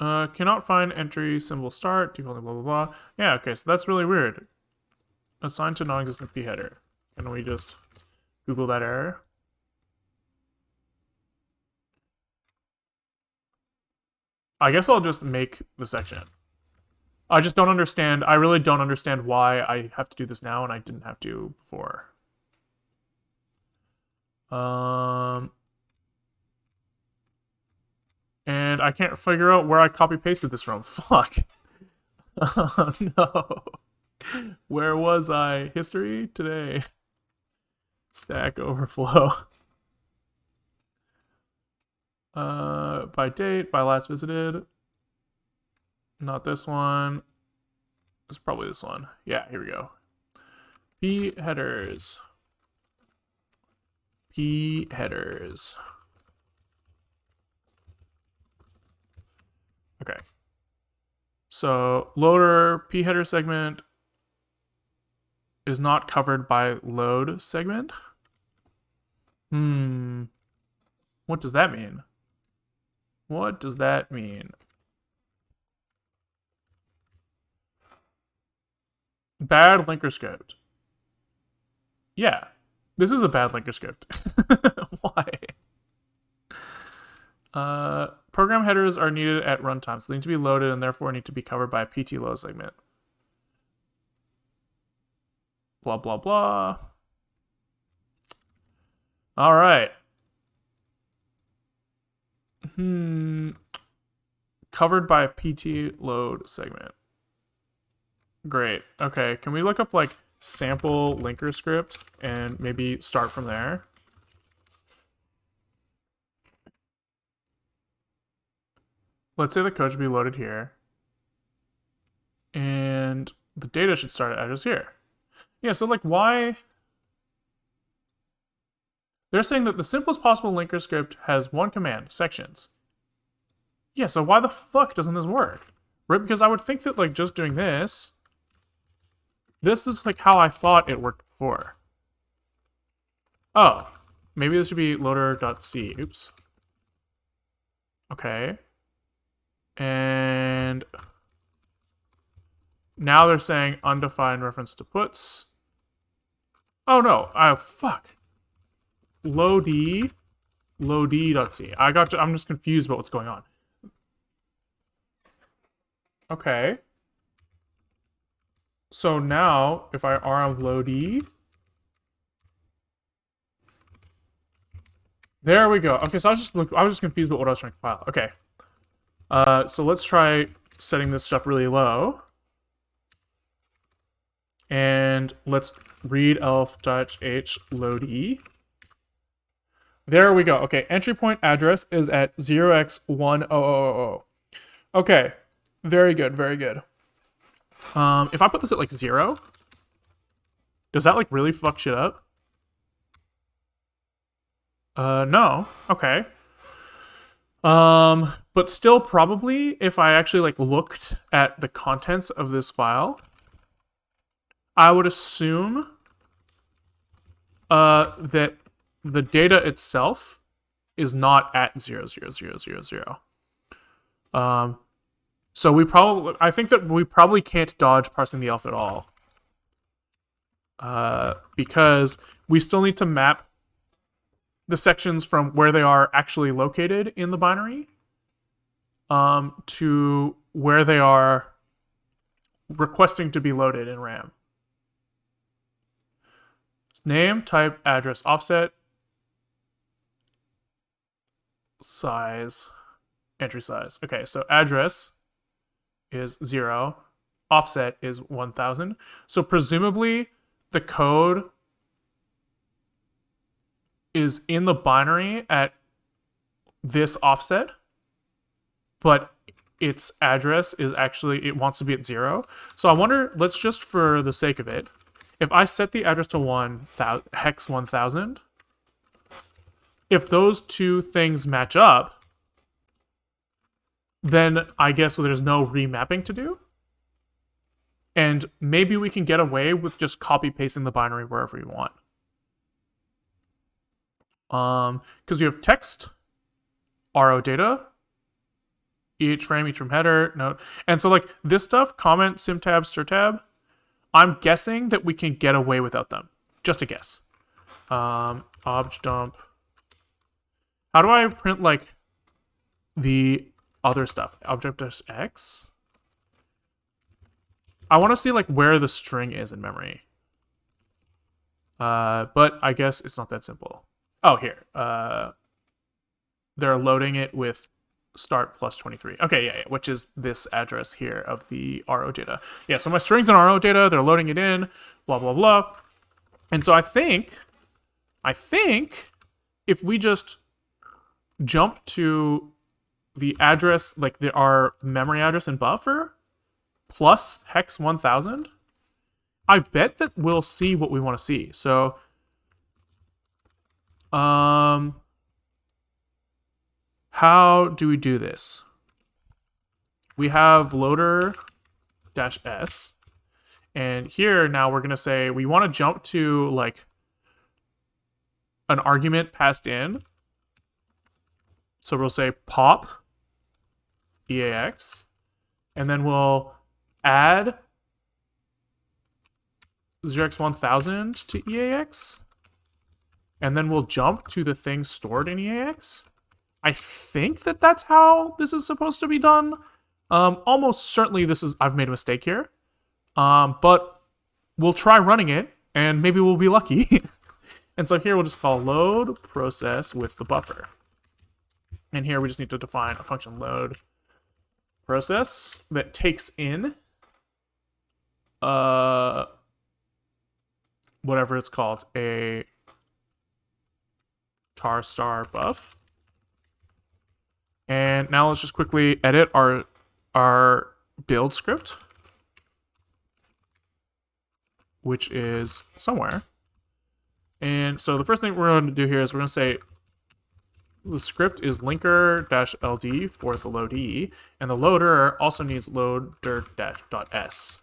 Cannot find entry symbol start, default blah blah blah. Yeah, okay, so that's really weird. Assigned to non-existent p header. Can we just Google that error? I guess I'll just make the section. I just don't understand. I really don't understand why I have to do this now and I didn't have to before. And I can't figure out where I copy pasted this from. Fuck. Oh no. Where was I? History today. Stack Overflow. By date, by last visited. Not this one. It's probably this one. Yeah, here we go. P headers. P headers. Okay. So loader P header segment is not covered by load segment. What does that mean? What does that mean? Bad linker script. Yeah, this is a bad linker script. Why? Program headers are needed at runtime, so they need to be loaded and therefore need to be covered by a PT load segment. Blah, blah, blah. All right. Covered by a PT load segment. Great. Okay, can we look up like sample linker script and maybe start from there? Let's say the code should be loaded here. And the data should start at address here. Yeah, so like why? They're saying that the simplest possible linker script has one command, sections. Yeah, so why the fuck doesn't this work? Right, because I would think that like just doing this is like how I thought it worked before. Oh, maybe this should be loader.c. Oops. Okay. And now they're saying undefined reference to puts. Oh no, fuck. Load.c. I'm just confused about what's going on. Okay. So now, if I rm load, there we go. Okay, so I was just confused about what I was trying to compile. Okay. So let's try setting this stuff really low. And let's read elf-h load. There we go. Okay, entry point address is at 0x1000. Okay, very good, very good. If I put this at like 0, does that like really fuck shit up? No. Okay. But still probably if I actually like looked at the contents of this file, I would assume that the data itself is not at 00000. So I think that we probably can't dodge parsing the elf at all. Because we still need to map the sections from where they are actually located in the binary to where they are requesting to be loaded in RAM. Name, type, address, offset, size, entry size. Okay, so address is 0, offset is 1000. So presumably the code is in the binary at this offset, but its address is actually, it wants to be at 0. So I wonder, let's just for the sake of it, if I set the address to hex 1000, if those two things match up, then I guess there's no remapping to do. And maybe we can get away with just copy pasting the binary wherever we want. Because we have text, RO data, each frame header, note. And so like this stuff, comment, symtab, strtab, I'm guessing that we can get away without them. Just a guess. Obj dump. How do I print like the other stuff? Object-x? I want to see like where the string is in memory. But I guess it's not that simple. Oh, here. They're loading it with start plus 23. Okay, yeah, which is this address here of the RO data. Yeah, so my string's in RO data, they're loading it in, blah, blah, blah. And so I think if we just jump to the address, like our memory address and buffer, plus hex 1000, I bet that we'll see what we want to see. So, how do we do this? We have loader -s, and here now we're gonna say we want to jump to like an argument passed in. So we'll say pop EAX, and then we'll add 0x1000 to EAX, and then we'll jump to the thing stored in EAX. I think that that's how this is supposed to be done. Almost certainly I've made a mistake here. But we'll try running it, and maybe we'll be lucky. And so here we'll just call load process with the buffer. And here we just need to define a function load process that takes in whatever it's called, a tar star buff. And now let's just quickly edit our build script, which is somewhere. And so the first thing we're going to do here is we're going to say the script is linker-ld for the loadee, and the loader also needs loader-.s.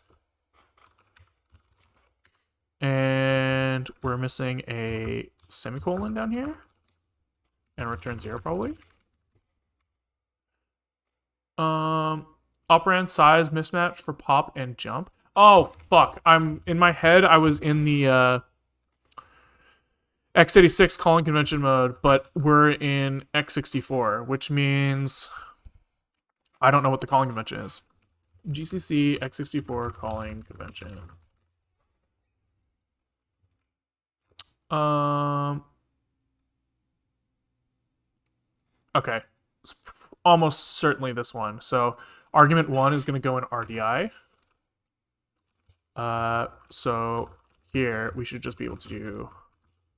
And we're missing a semicolon down here, and return 0 probably. Operand size mismatch for pop and jump. Oh, fuck. In my head, I was in the x86 calling convention mode, but we're in x64, which means I don't know what the calling convention is. GCC x64 calling convention. Okay. It's almost certainly this one. So argument 1 is going to go in RDI. So here we should just be able to do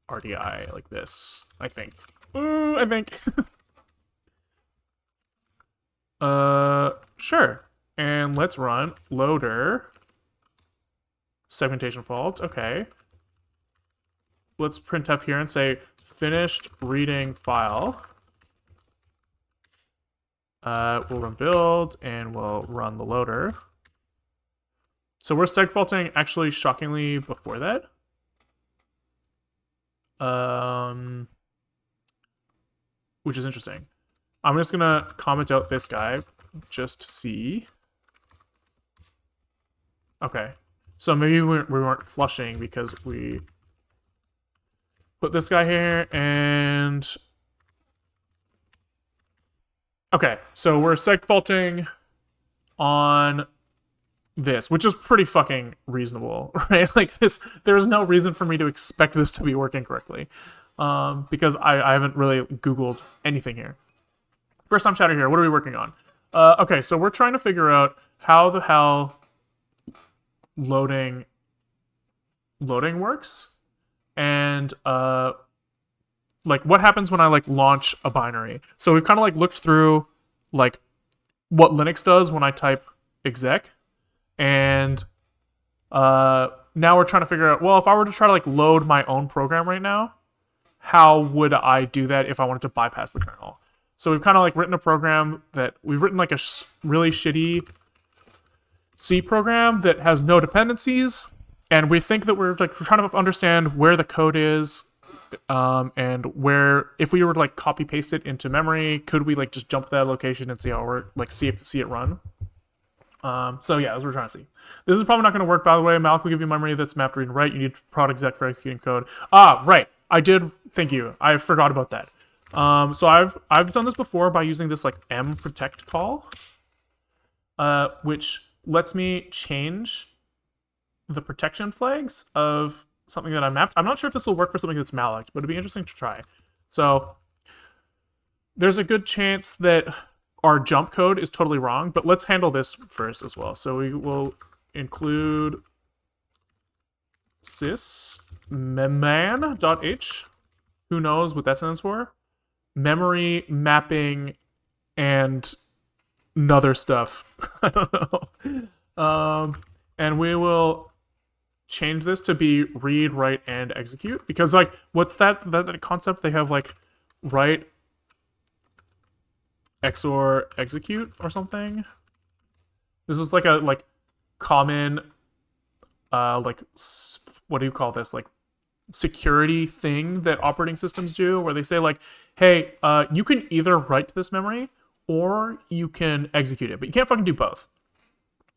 RDI like this, I think. Ooh, I think. Sure. And let's run loader segmentation fault. Okay. Let's printf here and say finished reading file. We'll run build and we'll run the loader. So we're segfaulting actually shockingly before that. Which is interesting. I'm just gonna comment out this guy just to see. Okay, so maybe we weren't flushing because we put this guy here and okay, so we're segfaulting on this, which is pretty fucking reasonable, right? Like this, there's no reason for me to expect this to be working correctly, because I haven't really Googled anything here. First time chatter here, what are we working on? Okay, so we're trying to figure out how the hell loading works, and like what happens when I like launch a binary. So we've kind of like looked through like what Linux does when I type exec. And now we're trying to figure out, well, if I were to try to like load my own program right now, how would I do that if I wanted to bypass the kernel? So we've kind of like written a program that we've written like a really shitty C program that has no dependencies. And we think that we're trying to understand where the code is, and where, if we were to like copy paste it into memory, could we like just jump to that location and see how it works, like see it run? So yeah, that's what we're trying to see. This is probably not going to work, by the way. Malloc will give you memory that's mapped read and write. You need prod exec for executing code. Ah, right. I did. Thank you. I forgot about that. So I've done this before by using this like m protect call, which lets me change the protection flags of something that I mapped. I'm not sure if this will work for something that's malloc, but it'd be interesting to try. So there's a good chance that our jump code is totally wrong, but let's handle this first as well. So we will include sysmemman.h. Who knows what that stands for? Memory mapping and other stuff. I don't know. And we will change this to be read, write, and execute, because like what's that concept they have, like write XOR execute or something. This is like a common like what do you call this, like security thing that operating systems do, where they say like, hey, you can either write to this memory or you can execute it, but you can't fucking do both,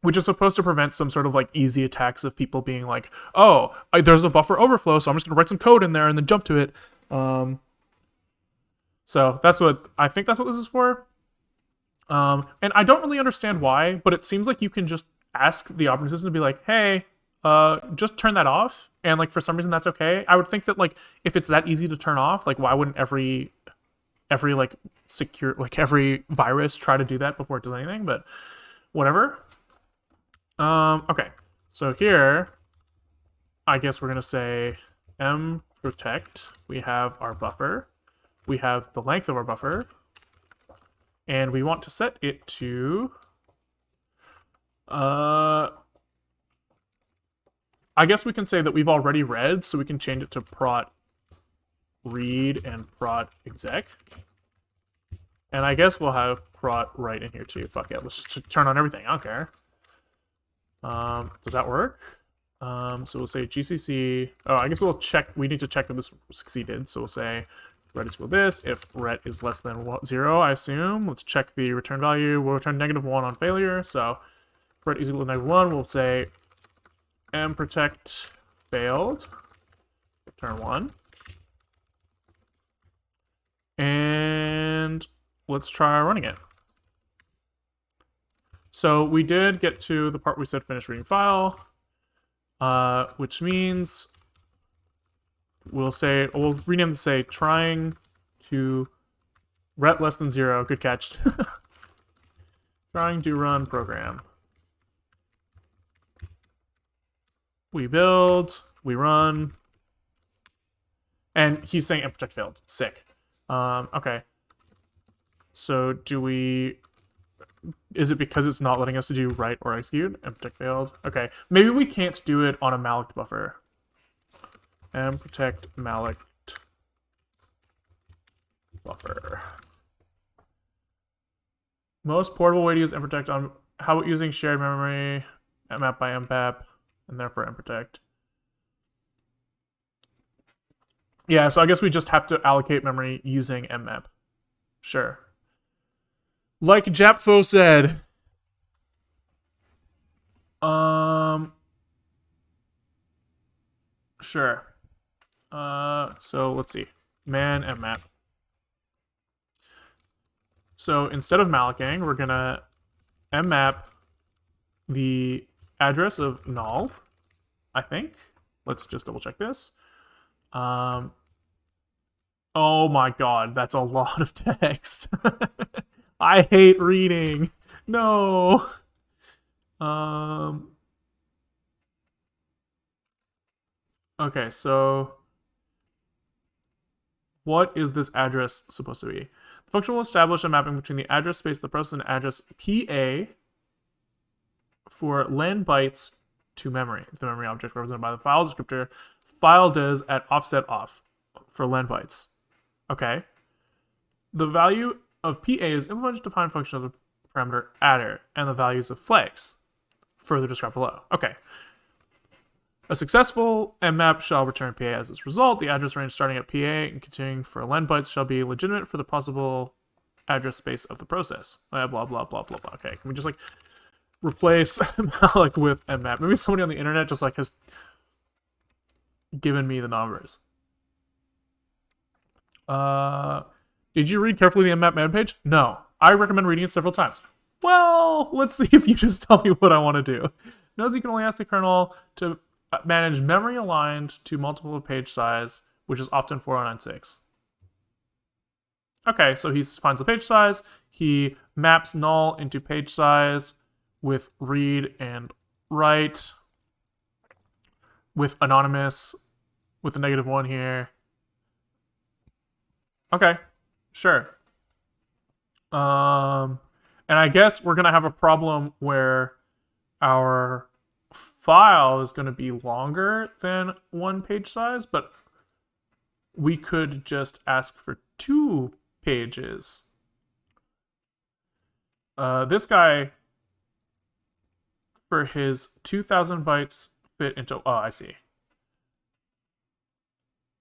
which is supposed to prevent some sort of like easy attacks of people being like, oh, there's a buffer overflow, so I'm just gonna write some code in there and then jump to it. So that's what I think that's what this is for. And I don't really understand why, but it seems like you can just ask the operating system to be like, hey, just turn that off, and like for some reason that's okay. I would think that like if it's that easy to turn off, like why wouldn't every like secure, like every virus try to do that before it does anything? But whatever. Okay, so here I guess we're gonna say mprotect. We have our buffer, we have the length of our buffer, and we want to set it to I guess we can say that we've already read, so we can change it to prot read and prot exec. And I guess we'll have prot write in here too. Fuck it, let's just turn on everything. I don't care. Does that work? So we'll say GCC. Oh, I guess we'll check. We need to check if this succeeded. So we'll say ret is equal to this. If ret is less than 0, I assume. Let's check the return value. We'll return -1 on failure. So if ret is equal to -1, we'll say mprotect failed. Return 1. And let's try running it. So we did get to the part we said finish reading file, which means we'll rename this, say trying to ret less than 0. Good catch. Trying to run program. We build, we run, and he's saying mprotect failed. Sick. Okay. So is it because it's not letting us do write or execute? Mprotect failed. Okay. Maybe we can't do it on a malloc buffer. Mprotect malloc buffer. Most portable way to use mprotect on, how about using shared memory, mmap by mpap, and therefore mprotect. Yeah, so I guess we just have to allocate memory using mmap. Sure. Like Japfo said. Sure. So let's see. Man mmap. So instead of mallocing, we're gonna mmap the address of null, I think. Let's just double check this. Oh my god, that's a lot of text. I hate reading. No. Okay, so what is this address supposed to be? The function will establish a mapping between the address space of the process and address PA for len bytes to memory. The memory object represented by the file descriptor file does at offset off for len bytes. Okay. The value of PA is implemented to define function of the parameter adder and the values of flags, further described below. Okay. A successful mmap shall return PA as its result. The address range starting at PA and continuing for len bytes shall be legitimate for the possible address space of the process. Blah, blah, blah, blah, blah. Okay, can we just like replace malloc with mmap? Maybe somebody on the internet just like has given me the numbers. Did you read carefully the mmap man page? No. I recommend reading it several times. Well, let's see if you just tell me what I want to do. Notice you can only ask the kernel to manage memory aligned to multiple of page size, which is often 4096. Okay, so he finds the page size. He maps null into page size with read and write, with anonymous, with a -1 here. Okay, sure. And I guess we're gonna have a problem where our file is gonna be longer than 1 page size, but we could just ask for 2 pages. This guy, for his 2,000 bytes, fit into. Oh, I see.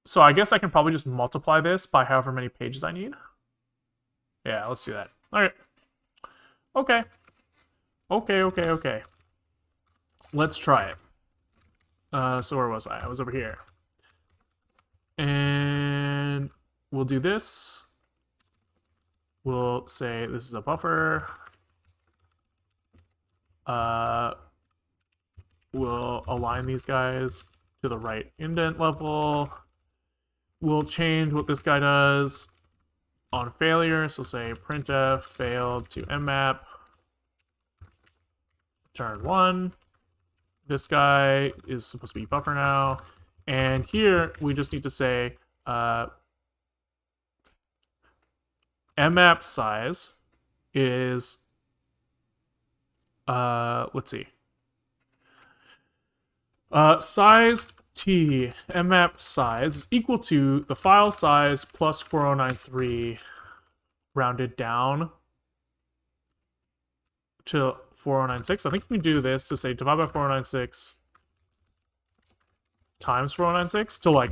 So I guess I can probably just multiply this by however many pages I need. Yeah, let's do that. All right. Okay. Okay. Let's try it. So where was I? I was over here. And we'll do this. We'll say this is a buffer. We'll align these guys to the right indent level. We'll change what this guy does on failure. So say printf failed to mmap. Return 1. This guy is supposed to be buffer now. And here we just need to say mmap size is let's see. Size t mmap size is equal to the file size plus 4093 rounded down to 4096. I think we can do this to say divide by 4096 times 4096 to like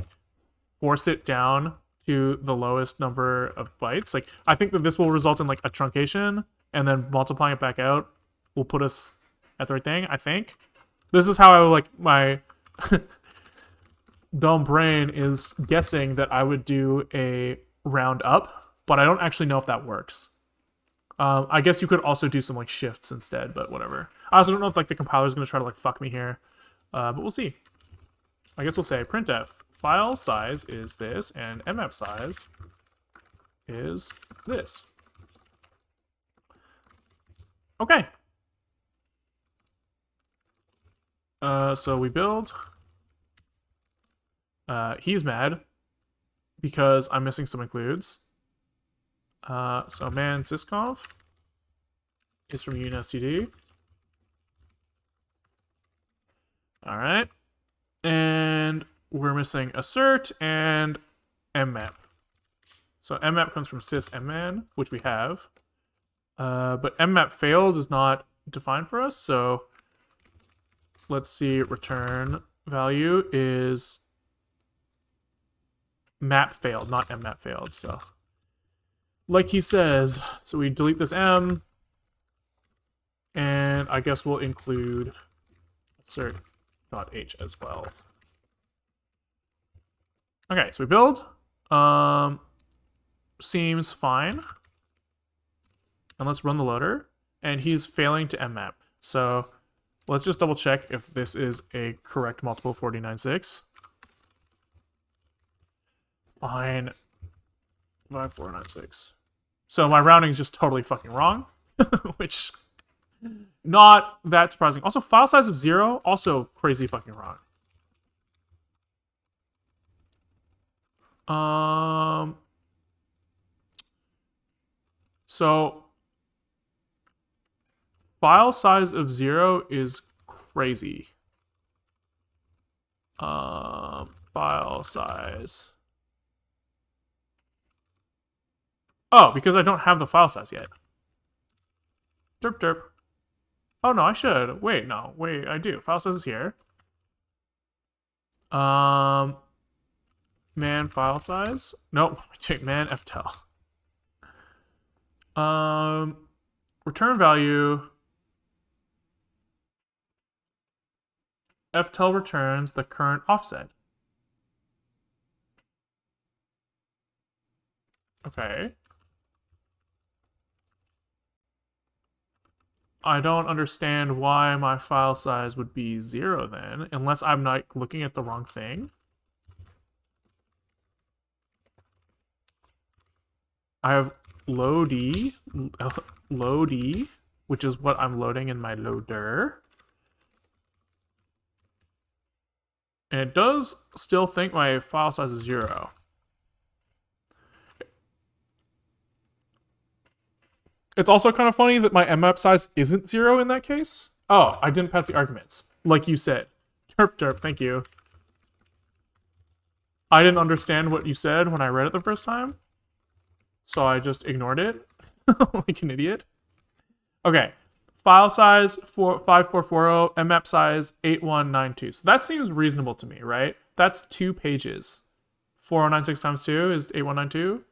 force it down to the lowest number of bytes. Like I think that this will result in like a truncation, and then multiplying it back out will put us at the right thing. I think this is how I like my dumb brain is guessing that I would do a round up, but I don't actually know if that works. I guess you could also do some like shifts instead, but whatever. I also don't know if like the compiler is going to try to like fuck me here, but we'll see. I guess we'll say printf file size is this and mmap size is this. Okay. So we build. He's mad because I'm missing some includes. So man sysconf is from unstd. All right. And we're missing assert and mmap. So mmap comes from sysmman, which we have. But mmap failed is not defined for us, so let's see, return value is map failed, not mmap failed. So like he says, so we delete this m, and I guess we'll include assert.h as well. Okay, so we build. Seems fine. And let's run the loader. And he's failing to mmap. So let's just double check if this is a correct multiple 496. Fine. 5496. So my rounding is just totally fucking wrong, which not that surprising. Also, file size of 0, also crazy fucking wrong. So file size of 0 is crazy. File size. Oh, because I don't have the file size yet. Derp derp. Oh no, I should. Wait, no. Wait, I do. File size is here. Man file size. Nope. Man ftel. Return value. ftel returns the current offset. Okay. I don't understand why my file size would be 0 then, unless I'm not looking at the wrong thing. I have loady, which is what I'm loading in my loader. And it does still think my file size is 0. It's also kind of funny that my mmap size isn't 0 in that case. Oh, I didn't pass the arguments, like you said. Derp derp, thank you. I didn't understand what you said when I read it the first time, so I just ignored it like an idiot. Okay, file size 5440, mmap size 8192. So that seems reasonable to me, right? That's 2 pages. 4096 times 2 is 8192.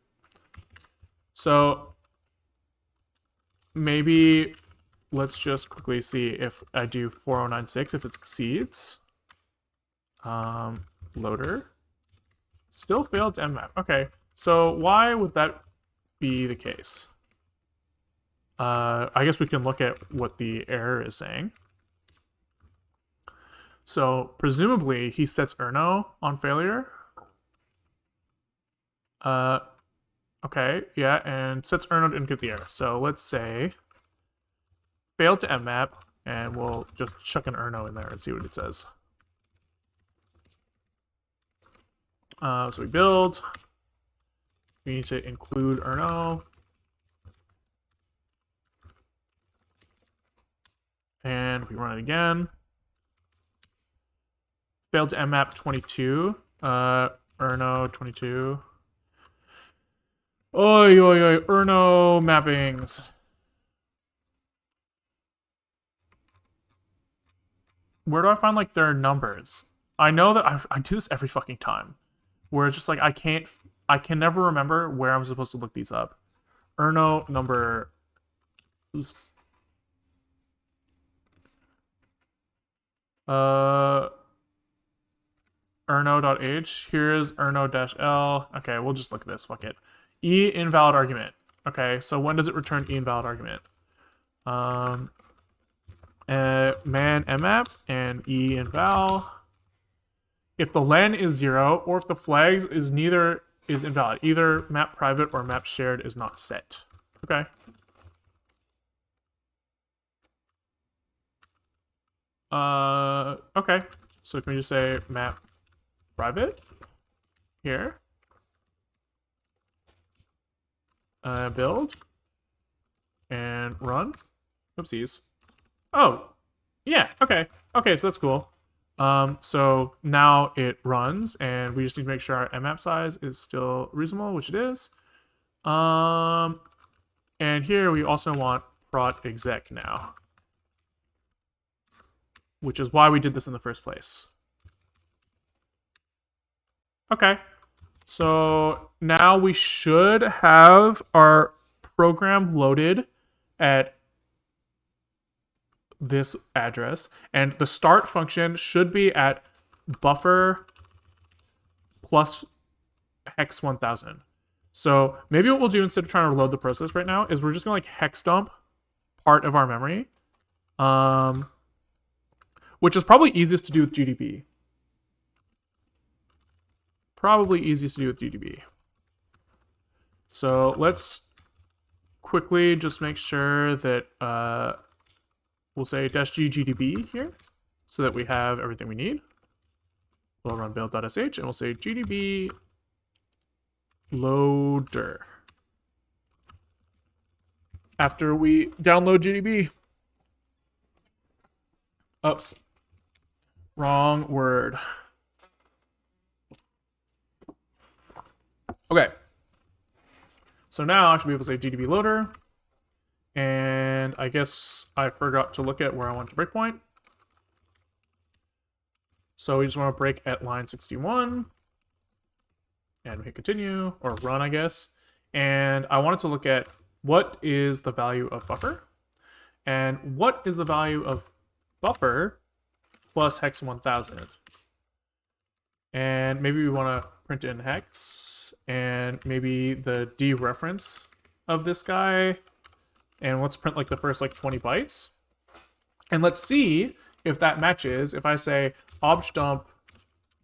So maybe let's just quickly see if I do 4096, if it succeeds. Loader. Still failed to mmap. Okay, so why would that be the case? I guess we can look at what the error is saying. So presumably he sets Erno on failure. Okay, yeah, and sets Erno didn't get the error. So let's say failed to mmap, and we'll just chuck an Erno in there and see what it says. So we build. We need to include Erno. And we run it again. Failed to mmap 22. Erno 22. Oi, oi, oi, Erno mappings. Where do I find, like, their numbers? I know that I do this every fucking time. Where it's just like, I can never remember where I'm supposed to look these up. Erno numbers. Erno.h. Here's Erno-L. Okay, we'll just look at this. Fuck it. E invalid argument. Okay, so when does it return E invalid argument? Man mmap and E inval. If the len is 0, or if the flags is neither is invalid, either map private or map shared is not set. Okay. Okay. So can we just say map private here? Build and run. Oopsies. Oh, yeah. Okay. Okay, so that's cool. So now it runs, and we just need to make sure our mmap size is still reasonable, which it is. And here we also want prot exec now, which is why we did this in the first place. Okay, so now we should have our program loaded at this address, and the start function should be at buffer plus hex 1000. So maybe what we'll do instead of trying to load the process right now is we're just gonna like hex dump part of our memory, which is probably easiest to do with GDB. Probably easiest to do with GDB. So let's quickly just make sure that we'll say -g GDB here so that we have everything we need. We'll run build.sh and we'll say GDB loader after we download GDB. Oops. Wrong word. Okay. So now I should be able to say GDB loader. And I guess I forgot to look at where I want to breakpoint. So we just want to break at line 61. And we hit continue, or run, I guess. And I wanted to look at what is the value of buffer. And what is the value of buffer plus hex 1000. And maybe we want to print in hex, and maybe the dereference of this guy. And let's print like the first like 20 bytes. And let's see if that matches. If I say obj dump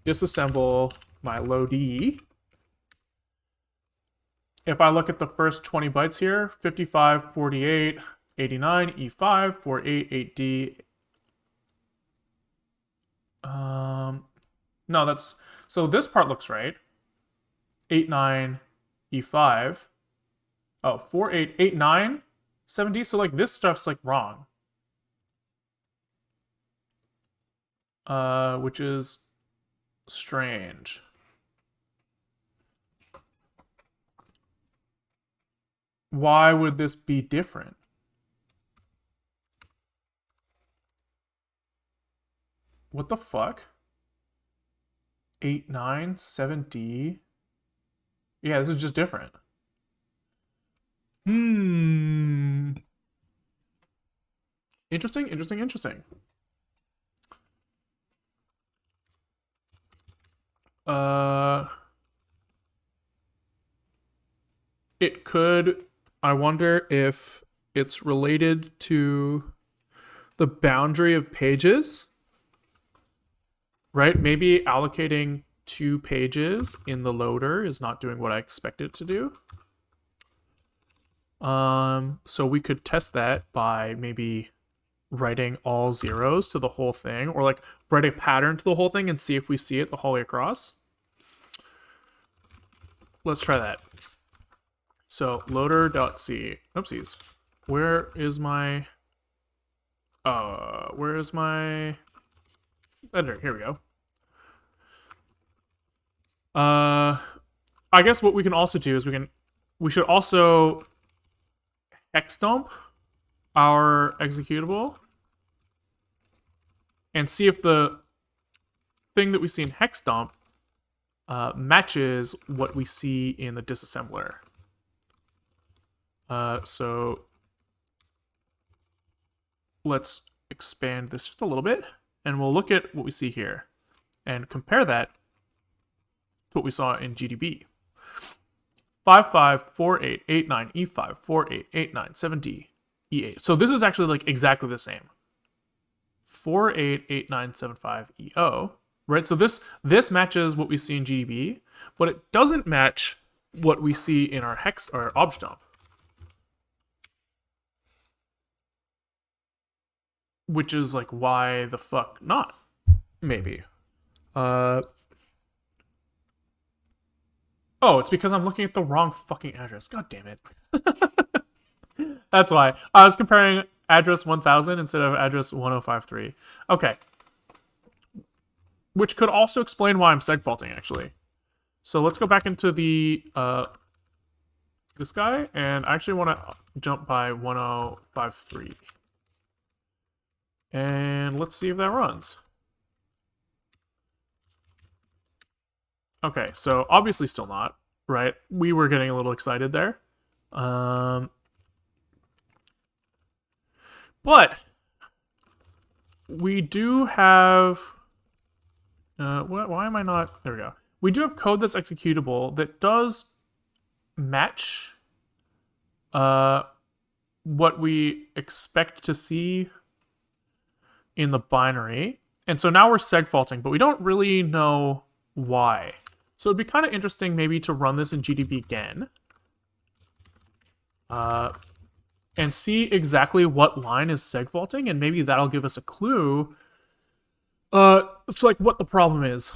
disassemble my load-e, if I look at the first 20 bytes here, 55, 48, 89, E5, 48, 8D. No, that's, so this part looks right. 89, E5. Oh, 48, 89. 7D, so like this stuff's like wrong. Which is strange. Why would this be different? What the fuck? 8, 9, 7D. Yeah, this is just different. Interesting, interesting, interesting. It could, I wonder if it's related to the boundary of pages, right? Maybe allocating 2 pages in the loader is not doing what I expect it to do. So we could test that by maybe writing all zeros to the whole thing, or like write a pattern to the whole thing and see if we see it the whole way across. Let's try that. So loader.c. Oopsies. Where is my editor? Here we go. I guess what we can also do is we should also hex dump our executable and see if the thing that we see in hex dump matches what we see in the disassembler. So let's expand this just a little bit, and we'll look at what we see here and compare that to what we saw in GDB. 554889 E5 4889 7D E8. So this is actually like exactly the same. 488975 EO, right? So this matches what we see in GDB, but it doesn't match what we see in our hex or obj dump, which is like, why the fuck not? Maybe. Oh, it's because I'm looking at the wrong fucking address. God damn it. That's why. I was comparing address 1000 instead of address 1053. Okay. Which could also explain why I'm segfaulting, actually. So let's go back into the this guy, and I actually want to jump by 1053. And let's see if that runs. Okay, so obviously still not, right? We were getting a little excited there. But we do have... why am I not... There we go. We do have code that's executable that does match what we expect to see in the binary. And so now we're segfaulting, but we don't really know why. So it'd be kind of interesting maybe to run this in GDB again. And see exactly what line is segfaulting, and maybe that'll give us a clue it's like what the problem is.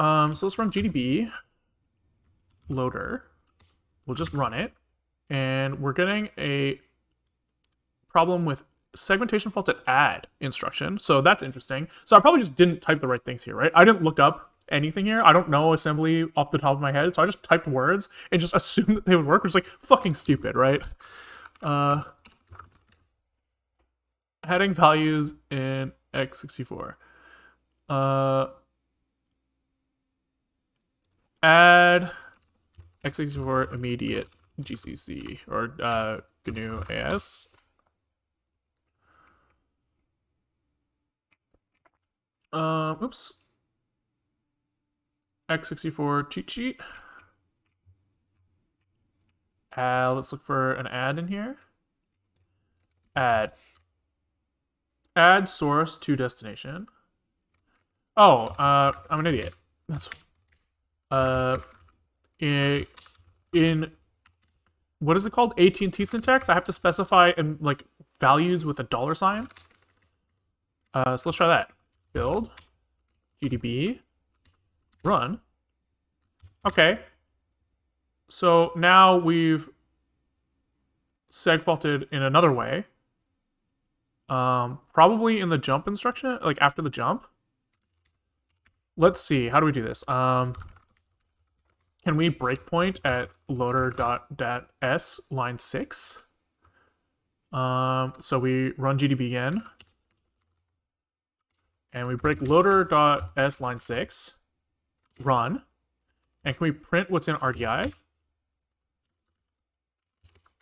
So let's run GDB loader. We'll just run it, and we're getting a problem with segmentation fault at add instruction. So that's interesting. So I probably just didn't type the right things here, right? I didn't look up anything here. I don't know assembly off the top of my head, so I just typed words and just assumed that they would work, which is like fucking stupid, right? Heading values in x64. Add x64 immediate GCC or GNU AS. Oops. x64 cheat sheet. Let's look for an add in here. Add source to destination. Oh, I'm an idiot. That's in what is it called? AT&T syntax. I have to specify like values with a $sign. So let's try that. Build GDB run. Okay. So now we've segfaulted in another way. Probably in the jump instruction, like after the jump. Let's see, how do we do this? Can we breakpoint at loader.s line 6? So we run GDB again. And we break loader.s line 6. Run. And can we print what's in RDI?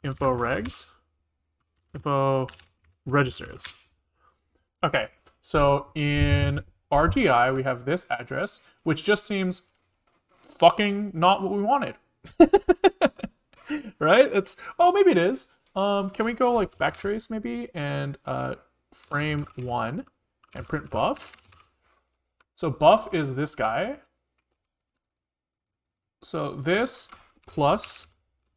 Info regs. Info registers. Okay, so in RGI, we have this address, which just seems fucking not what we wanted. Right? It's, oh, maybe it is. Can we go like backtrace maybe and frame 1 and print buff? So buff is this guy. So this plus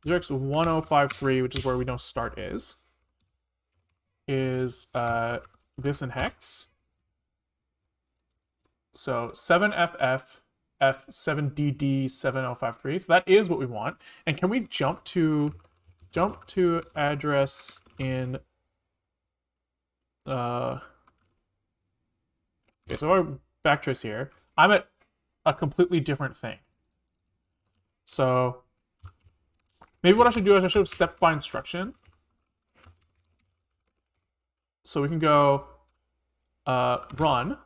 0x1053, which is where we know start is this in hex. So 7FF F7DD7053. So that is what we want. And can we jump to address in okay, so if I backtrace here, I'm at a completely different thing. So maybe what I should do is I should have step by instruction. So we can go run,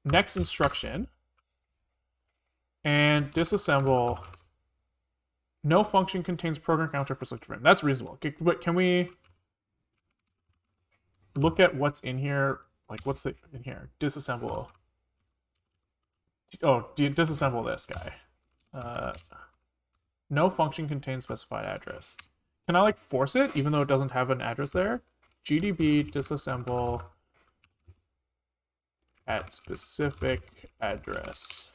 next instruction, and disassemble. No function contains program counter for selected frame. That's reasonable. But can we look at what's in here? Like what's in here? Disassemble. Oh, disassemble this guy. No function contains specified address. Can I like force it even though it doesn't have an address there? GDB disassemble at specific address.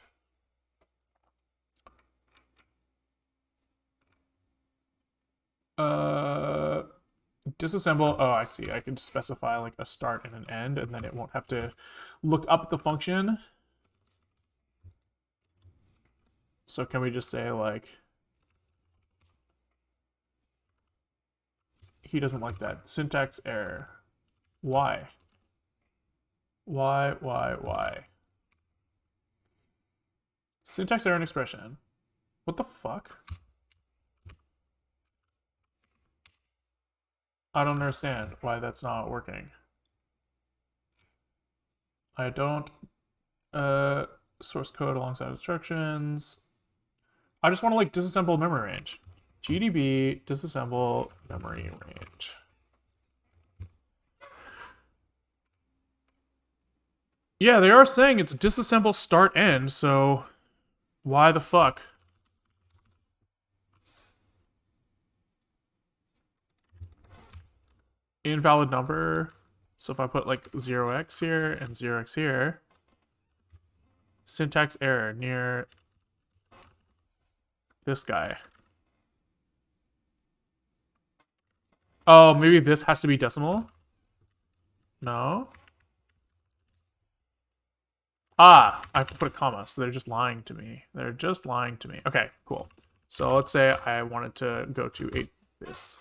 Disassemble. Oh, I see. I can specify like a start and an end, and then it won't have to look up the function. So can we just say like he doesn't like that syntax error? Why? Why? Syntax error in expression. What the fuck? I don't understand why that's not working. I don't source code alongside instructions. I just want to like disassemble memory range. GDB disassemble memory range. Yeah, they are saying it's disassemble start end, so why the fuck? Invalid number. So if I put like 0x here and 0x here, syntax error near this guy. Oh, maybe this has to be decimal? No? Ah, I have to put a comma, so they're just lying to me. They're just lying to me. Okay, cool. So let's say I wanted to go to 8 this.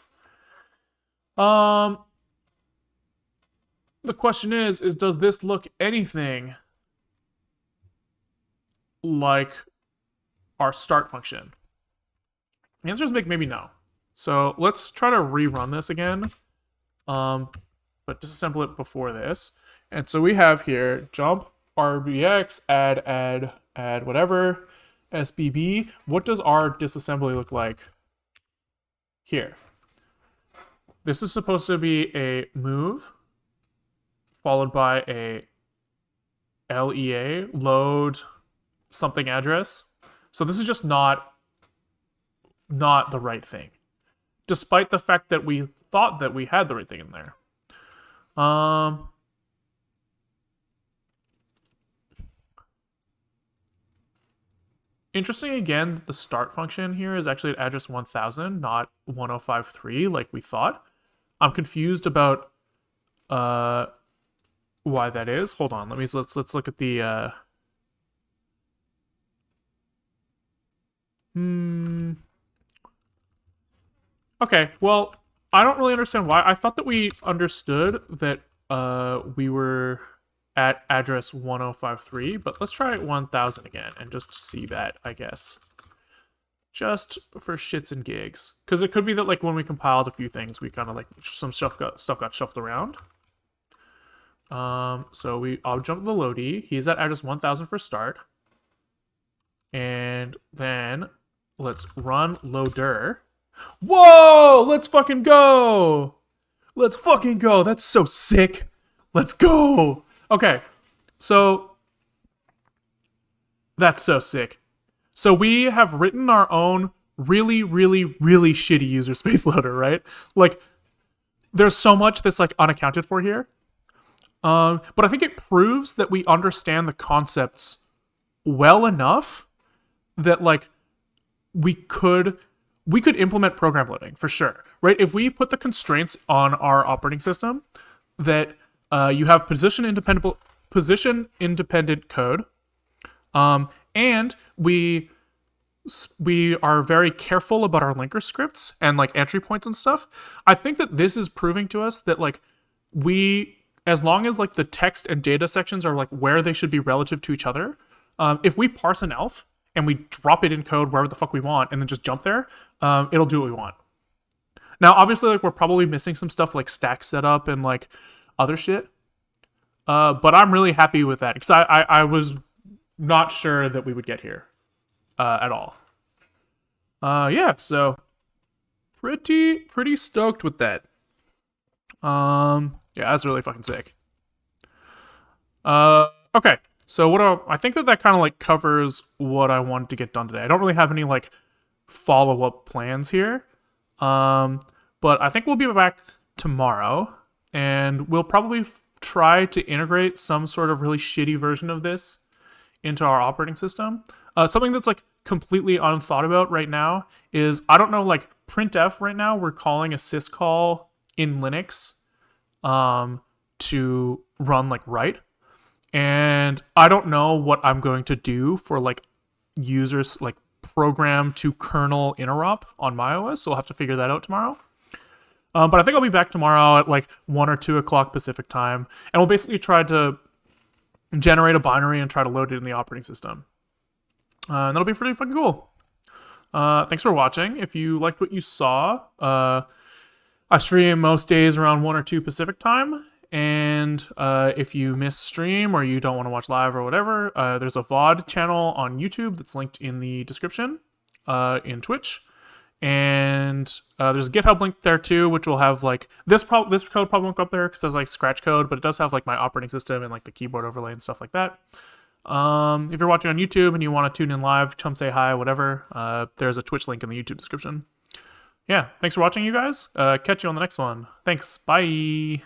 The question is does this look anything like our start function? The answer is maybe no. So let's try to rerun this again, but disassemble it before this. And so we have here jump rbx add whatever sbb. What does our disassembly look like here? This is supposed to be a move followed by a LEA, load something address. So this is just not the right thing, despite the fact that we thought that we had the right thing in there. Interesting again, the start function here is actually at address 1000, not 1053 like we thought. I'm confused about why that is. Hold on, let's look at the okay, well, I don't really understand why. I thought that we understood that we were at address 1053, but let's try 1000 again and just see that, I guess. Just for shits and gigs. Because it could be that like when we compiled a few things, we kind of like some stuff got shuffled around. So I'll jump to the loadee. He's at address 1000 for start. And then let's run loader. Whoa! Let's fucking go! Let's fucking go! That's so sick! Let's go! Okay, so that's so sick. So we have written our own really, really, really shitty user space loader, right? Like, there's so much that's like unaccounted for here. But I think it proves that we understand the concepts well enough that like we could implement program loading for sure, right? If we put the constraints on our operating system that you have position independent code, and we are very careful about our linker scripts and like entry points and stuff. I think that this is proving to us that like as long as like the text and data sections are like where they should be relative to each other, if we parse an elf and we drop it in code wherever the fuck we want and then just jump there, it'll do what we want. Now, obviously, like we're probably missing some stuff like stack setup and like other shit. But I'm really happy with that because I was not sure that we would get here at all. Yeah, so pretty stoked with that. Yeah, that's really fucking sick. Okay, so I think that kind of like covers what I wanted to get done today. I don't really have any like follow-up plans here. But I think we'll be back tomorrow and we'll probably try to integrate some sort of really shitty version of this into our operating system. Something that's like completely unthought about right now is, I don't know, like printf right now, we're calling a syscall in Linux to run like write. And I don't know what I'm going to do for like users, like program to kernel interop on macOS, so we'll have to figure that out tomorrow. But I think I'll be back tomorrow at like 1 or 2 o'clock Pacific time, and we'll basically try to generate a binary and try to load it in the operating system. And that'll be pretty fucking cool. Thanks for watching. If you liked what you saw, I stream most days around 1 or 2 Pacific time. And if you miss stream or you don't want to watch live or whatever, there's a VOD channel on YouTube that's linked in the description in Twitch. And there's a GitHub link there too, which will have like this code probably won't go up there because it's like scratch code, but it does have like my operating system and like the keyboard overlay and stuff like that. If you're watching on YouTube and you want to tune in live, come say hi, whatever, there's a Twitch link in the YouTube description. Yeah, thanks for watching, you guys. Catch you on the next one. Thanks. Bye.